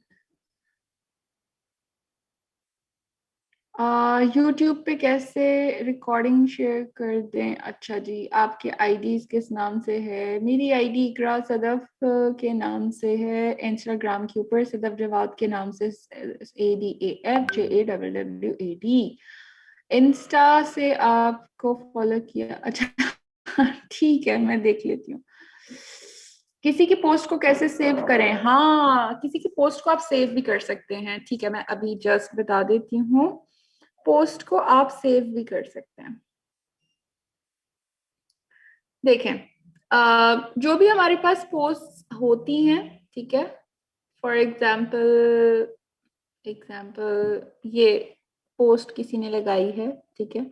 यूट्यूब पे कैसे रिकॉर्डिंग शेयर कर दें? अच्छा जी, आपके आईडीज किस नाम से है? मेरी आईडी इकरा सदफ के नाम से है। इंस्टाग्राम के ऊपर सदफ जवाद के नाम से, ADAFJAWWAD। इंस्टा से आपको फॉलो किया? अच्छा ठीक है, मैं देख लेती हूँ। किसी की पोस्ट को कैसे सेव करें? हाँ, किसी की पोस्ट को आप सेव भी कर सकते हैं। ठीक है, मैं अभी जस्ट बता देती हूँ। पोस्ट को आप सेव भी कर सकते हैं। देखें, जो भी हमारे पास पोस्ट होती हैं, ठीक है, फॉर एग्जाम्पल ये पोस्ट किसी ने लगाई है, ठीक है।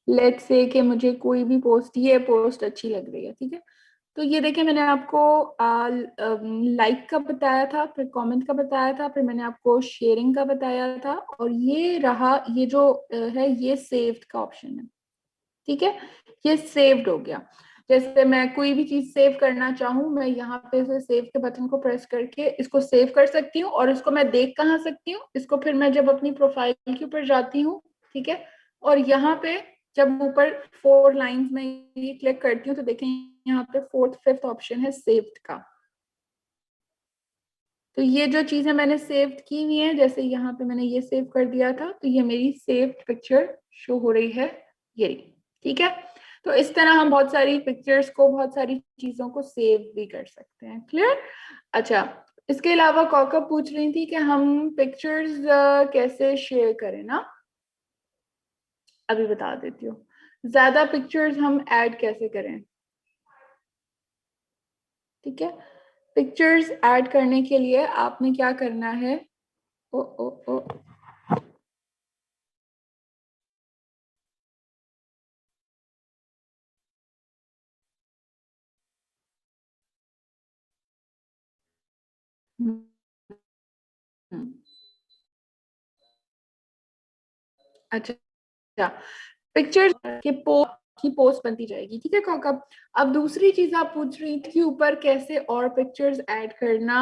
लेट्स से कि मुझे कोई भी पोस्ट, ये पोस्ट अच्छी लग रही है, ठीक है। तो ये देखिए, मैंने आपको लाइक का बताया था, फिर कमेंट का बताया था, फिर मैंने आपको शेयरिंग का बताया था, और ये रहा, ये जो है, ये सेव्ड का ऑप्शन है, ठीक है। ये सेव्ड हो गया। जैसे मैं कोई भी चीज सेव करना चाहूँ, मैं यहाँ पे से सेव के बटन को प्रेस करके इसको सेव कर सकती हूँ, और इसको मैं देख कहाँ सकती हूँ? इसको फिर मैं जब अपनी प्रोफाइल के ऊपर जाती हूँ, ठीक है, और यहाँ पे जब ऊपर 4 लाइंस में ये क्लिक करती हूँ, तो देखें यहाँ पे 4th 5th ऑप्शन है सेव्ड का। तो ये जो चीजें मैंने सेव की हुई है, जैसे यहाँ पे मैंने ये सेव कर दिया था, तो ये मेरी सेव्ड पिक्चर शो हो रही है, ये रही, ठीक है। तो इस तरह हम बहुत सारी पिक्चर्स को, बहुत सारी चीजों को सेव भी कर सकते हैं। क्लियर? अच्छा, इसके अलावा कौका पूछ रही थी कि हम पिक्चर्स कैसे शेयर करें ना। अभी बता देती हूँ। ज्यादा पिक्चर्स हम ऐड कैसे करें, ठीक है। पिक्चर्स ऐड करने के लिए आपने क्या करना है? ओ ओ ओ अच्छा, पिक्चर की पोस्ट बनती जाएगी, ठीक है कौका। अब दूसरी चीज आप पूछ रही थी ऊपर कैसे और पिक्चर्स ऐड करना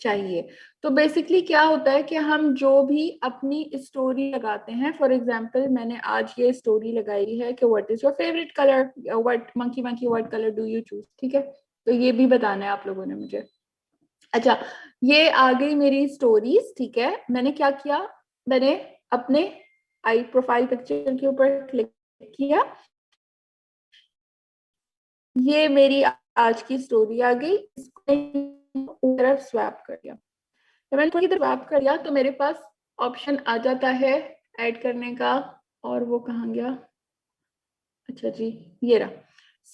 चाहिए। तो बेसिकली क्या होता है कि हम जो भी अपनी स्टोरी लगाते हैं, फॉर एग्जांपल मैंने आज ये स्टोरी लगाई है कि what is your favourite colour, what monkey monkey what colour do you choose, ठीक है। तो ये भी बताना है आप लोगों ने मुझे। अच्छा, ये आ गई मेरी स्टोरीज, ठीक है। मैंने क्या किया, मैंने अपने आई प्रोफाइल पिक्चर के ऊपर क्लिक किया, ये मेरी आज की स्टोरी आ गई, इसको तरफ स्वैप कर दिया। जब मैंने थोड़ी देर स्वैप कर दिया, तो मेरे पास ऑप्शन आ जाता है ऐड करने का, और वो कहाँ गया? अच्छा जी, ये रहा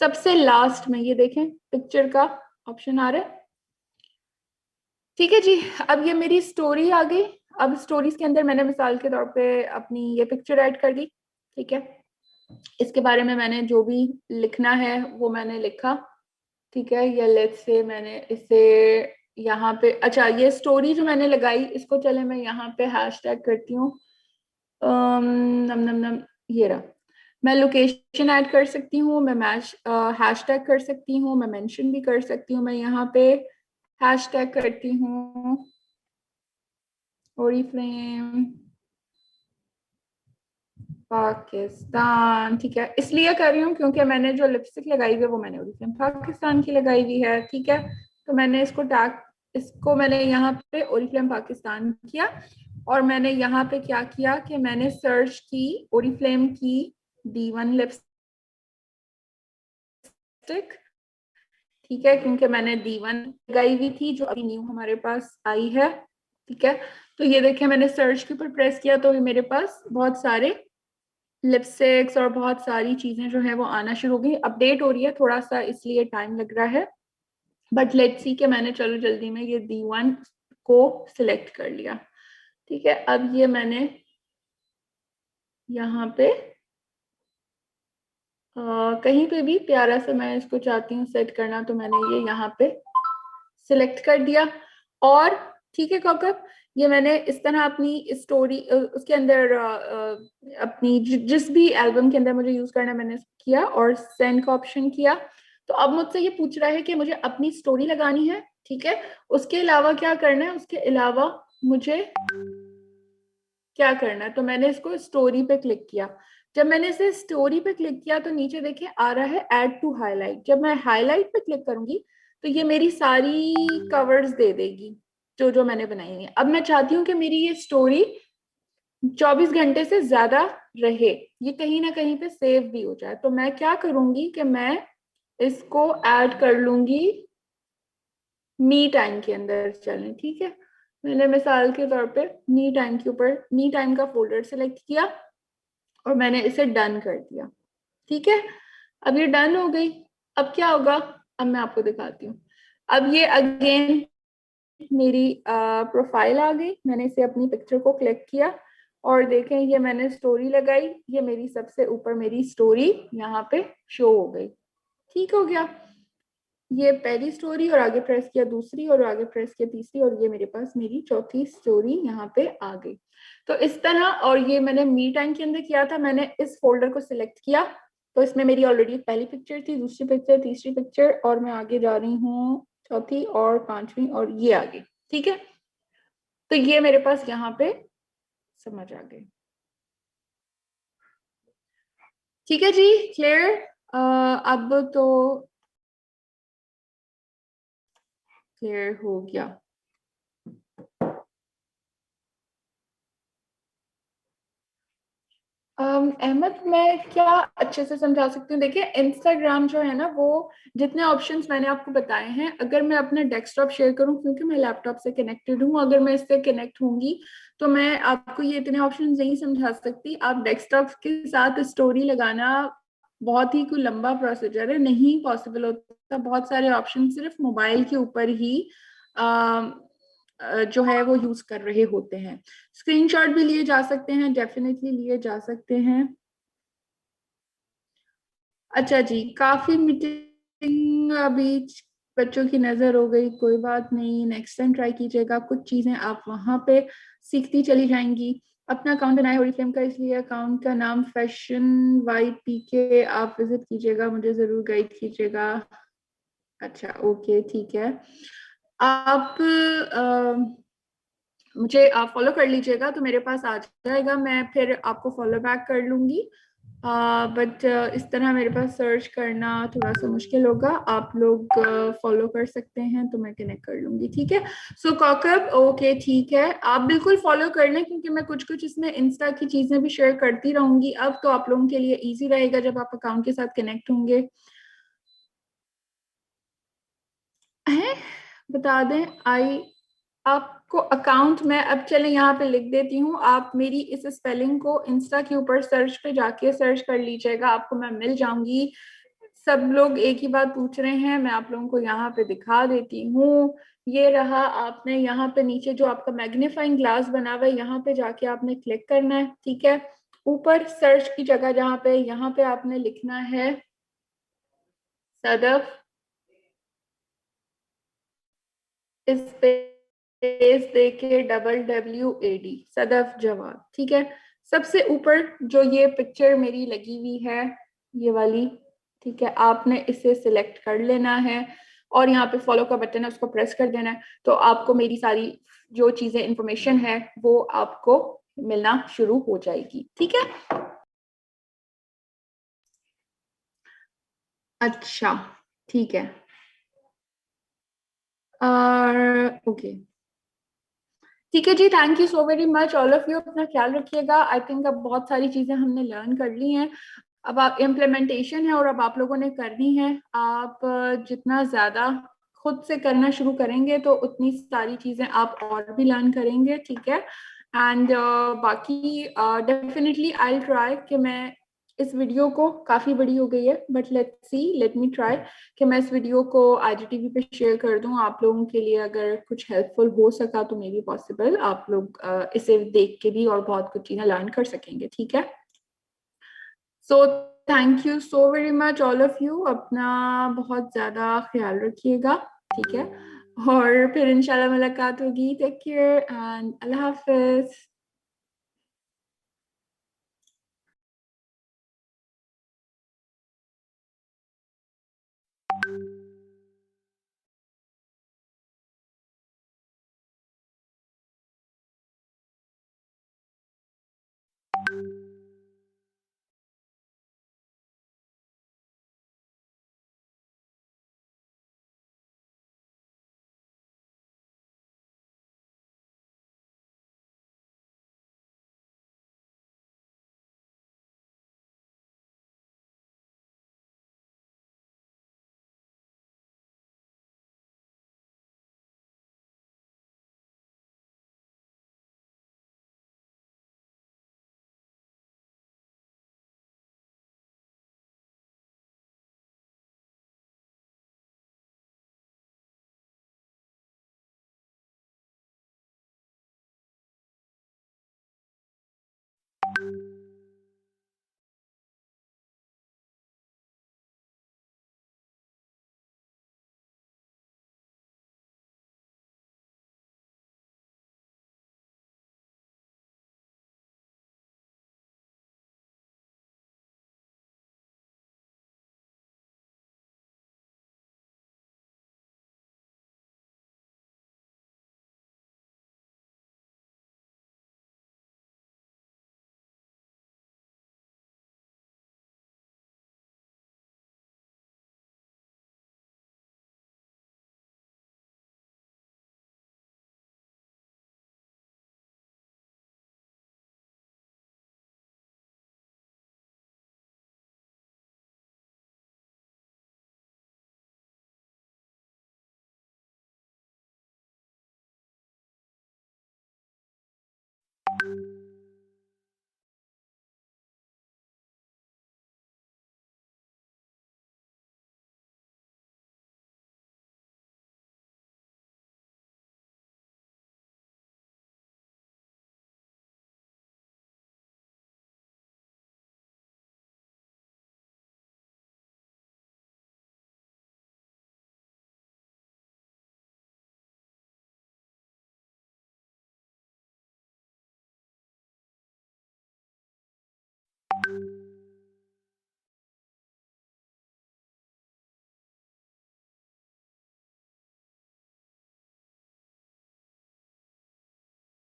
सबसे लास्ट में, ये देखें पिक्चर का ऑप्शन आ रहा है, ठीक है जी। अब ये मेरी स्टोरी आ गई। अब स्टोरीज के अंदर मैंने मिसाल के तौर पे अपनी ये पिक्चर ऐड कर दी, ठीक है। इसके बारे में मैंने जो भी लिखना है वो मैंने लिखा, ठीक है। या लेट्स से मैंने इसे यहाँ पे, अच्छा ये स्टोरी जो मैंने लगाई, इसको चले मैं यहाँ पे हैशटैग करती हूँ, नम नम नम, ये रहा। मैं लोकेशन ऐड कर सकती हूँ, मैं मैच हैशटैग कर सकती हूँ, मैं मेंशन भी कर सकती हूँ। मैं यहाँ पे हैशटैग करती हूँ ओरीफ्लेम पाकिस्तान, ठीक है। इसलिए कर रही हूँ क्योंकि मैंने जो लिपस्टिक लगाई हुई है वो मैंने ओरीफ्लेम पाकिस्तान की लगाई हुई है, ठीक है। तो मैंने इसको मैंने यहाँ पे ओरीफ्लेम पाकिस्तान किया, और मैंने यहाँ पे क्या किया कि मैंने सर्च की ओरीफ्लेम की D1 लिपस्टिक, ठीक है, क्योंकि मैंने D1 लगाई हुई थी जो अभी न्यू हमारे पास आई है, ठीक है। तो ये देखिए, मैंने सर्च के ऊपर प्रेस किया तो मेरे पास बहुत सारे लिपस्टिक्स और बहुत सारी चीजें जो है वो आना शुरू हो गई। अपडेट हो रही है थोड़ा सा, इसलिए टाइम लग रहा है, बट लेट्स सी कि मैंने चलो जल्दी में ये D1 को सिलेक्ट कर लिया, ठीक है। अब ये मैंने यहाँ पे कहीं पे भी प्यारा सा मैं इसको चाहती हूँ सेट करना, तो मैंने ये यहाँ पे सिलेक्ट कर दिया। और ठीक है कौकब, ये मैंने इस तरह अपनी स्टोरी उसके अंदर अपनी जिस भी एल्बम के अंदर मुझे यूज करना है मैंने किया, और सेंड का ऑप्शन किया। तो अब मुझसे ये पूछ रहा है कि मुझे अपनी स्टोरी लगानी है, ठीक है। उसके अलावा क्या करना है, उसके अलावा मुझे क्या करना है, तो मैंने इसको स्टोरी पे क्लिक किया। जब मैंने इसे स्टोरी पे क्लिक किया तो नीचे देखिए आ रहा है ऐड टू हाईलाइट। जब मैं हाईलाइट पे क्लिक करूंगी तो ये मेरी सारी कवर्स दे देगी जो जो मैंने बनाई है। अब मैं चाहती हूँ कि मेरी ये स्टोरी 24 घंटे से ज्यादा रहे, ये कहीं ना कहीं पे सेव भी हो जाए। तो मैं क्या करूंगी कि मैं इसको ऐड कर लूंगी मी टाइम के अंदर। चलें, ठीक है। मैंने मिसाल के तौर पे मी टाइम के ऊपर मी टाइम का फोल्डर सेलेक्ट किया और मैंने इसे डन कर दिया, ठीक है। अब ये डन हो गई। अब क्या होगा, अब मैं आपको दिखाती हूँ। अब ये अगेन मेरी प्रोफाइल आ गई। मैंने इसे अपनी पिक्चर को क्लिक किया और देखें ये मैंने स्टोरी लगाई, ये मेरी सबसे ऊपर मेरी स्टोरी यहाँ पे शो हो गई। ठीक हो गया, ये पहली स्टोरी और आगे प्रेस किया दूसरी और आगे प्रेस किया तीसरी और ये मेरे पास मेरी चौथी स्टोरी यहाँ पे आ गई। तो इस तरह, और ये मैंने मी टाइम के अंदर किया था। मैंने इस फोल्डर को सिलेक्ट किया तो इसमें मेरी ऑलरेडी पहली पिक्चर थी, दूसरी पिक्चर, तीसरी पिक्चर और मैं आगे जा रही हूँ चौथी और पांचवी और ये आ गई, ठीक है। तो ये मेरे पास यहाँ पे समझ आ गई, ठीक है जी, क्लियर। अब तो क्लियर हो गया। अहमद, मैं क्या अच्छे से समझा सकती हूँ। देखिए इंस्टाग्राम जो है ना, वो जितने ऑप्शंस मैंने आपको बताए हैं, अगर मैं अपना डेस्कटॉप शेयर करूँ, क्योंकि मैं लैपटॉप से कनेक्टेड हूँ, अगर मैं इससे कनेक्ट होंगी तो मैं आपको ये इतने ऑप्शंस नहीं समझा सकती। आप डेस्कटॉप के साथ स्टोरी लगाना बहुत ही कोई लंबा प्रोसीजर है, नहीं पॉसिबल होता। बहुत सारे ऑप्शन सिर्फ मोबाइल के ऊपर ही जो है वो यूज कर रहे होते हैं। स्क्रीनशॉट भी लिए जा सकते हैं, डेफिनेटली लिए जा सकते हैं। अच्छा जी, काफी मीटिंग अभी बच्चों की नजर हो गई, कोई बात नहीं, नेक्स्ट टाइम ट्राई कीजिएगा। कुछ चीजें आप वहां पे सीखती चली जाएंगी। अपना अकाउंट बनाए ओरिफ्लेम का, इसलिए अकाउंट का नाम फैशन वाइट पीके, आप विजिट कीजिएगा, मुझे जरूर गाइड कीजिएगा। अच्छा ओके, ठीक है। आप मुझे आप फॉलो कर लीजिएगा तो मेरे पास आ जाएगा, मैं फिर आपको फॉलो बैक कर लूंगी। बट इस तरह मेरे पास सर्च करना थोड़ा सा मुश्किल होगा। आप लोग फॉलो कर सकते हैं तो मैं कनेक्ट कर लूंगी, ठीक है। सो कॉकब, ओके ठीक है, आप बिल्कुल फॉलो कर लें, क्योंकि मैं कुछ कुछ इसमें इंस्टा की चीजें भी शेयर करती रहूंगी। अब तो आप लोगों के लिए इजी रहेगा जब आप अकाउंट के साथ कनेक्ट होंगे। हैं, बता दें आई आपको अकाउंट में, अब चले यहाँ पे लिख देती हूँ। आप मेरी इस स्पेलिंग को इंस्टा के ऊपर सर्च पे जाके सर्च कर लीजिएगा, आपको मैं मिल जाऊंगी। सब लोग एक ही बात पूछ रहे हैं, मैं आप लोगों को यहाँ पे दिखा देती हूँ। ये रहा, आपने यहाँ पे नीचे जो आपका मैग्नीफाइंग ग्लास बना हुआ है, यहाँ पे जाके आपने क्लिक करना है, ठीक है। ऊपर सर्च की जगह जहाँ पे, यहाँ पे आपने लिखना है सदफ, स्पेस देके WWAD, सदफ जवाद, ठीक है। सबसे ऊपर जो ये पिक्चर मेरी लगी हुई है, ये वाली, ठीक है, आपने इसे सिलेक्ट कर लेना है और यहाँ पे फॉलो का बटन है, उसको प्रेस कर देना है। तो आपको मेरी सारी जो चीजें इंफॉर्मेशन है वो आपको मिलना शुरू हो जाएगी, ठीक है। अच्छा, ठीक है। ओके, ठीक है जी, thank you so very much all of you, अपना ख्याल रखिएगा। आई थिंक अब बहुत सारी चीजें हमने लर्न कर ली हैं, अब आप इम्प्लीमेंटेशन है और अब आप लोगों ने करनी है। आप जितना ज्यादा खुद से करना शुरू करेंगे तो उतनी सारी चीजें आप और भी लर्न करेंगे, ठीक है। एंड बाकी डेफिनेटली आई ट्राई कि मैं इस वीडियो को, काफी बड़ी हो गई है but let's see, let me try कि मैं इस वीडियो को IGTV पे शेयर कर दूं आप लोगों के लिए। अगर कुछ हेल्पफुल हो सका तो मे बी पॉसिबल आप लोग इसे देख के भी और बहुत कुछ चीजें लर्न कर सकेंगे, ठीक है। So thank you so very much all of you, अपना बहुत ज्यादा ख्याल रखिएगा, ठीक है। और फिर इंशाल्लाह मुलाकात होगी। टेक केयर एंड अल्लाह हाफिज।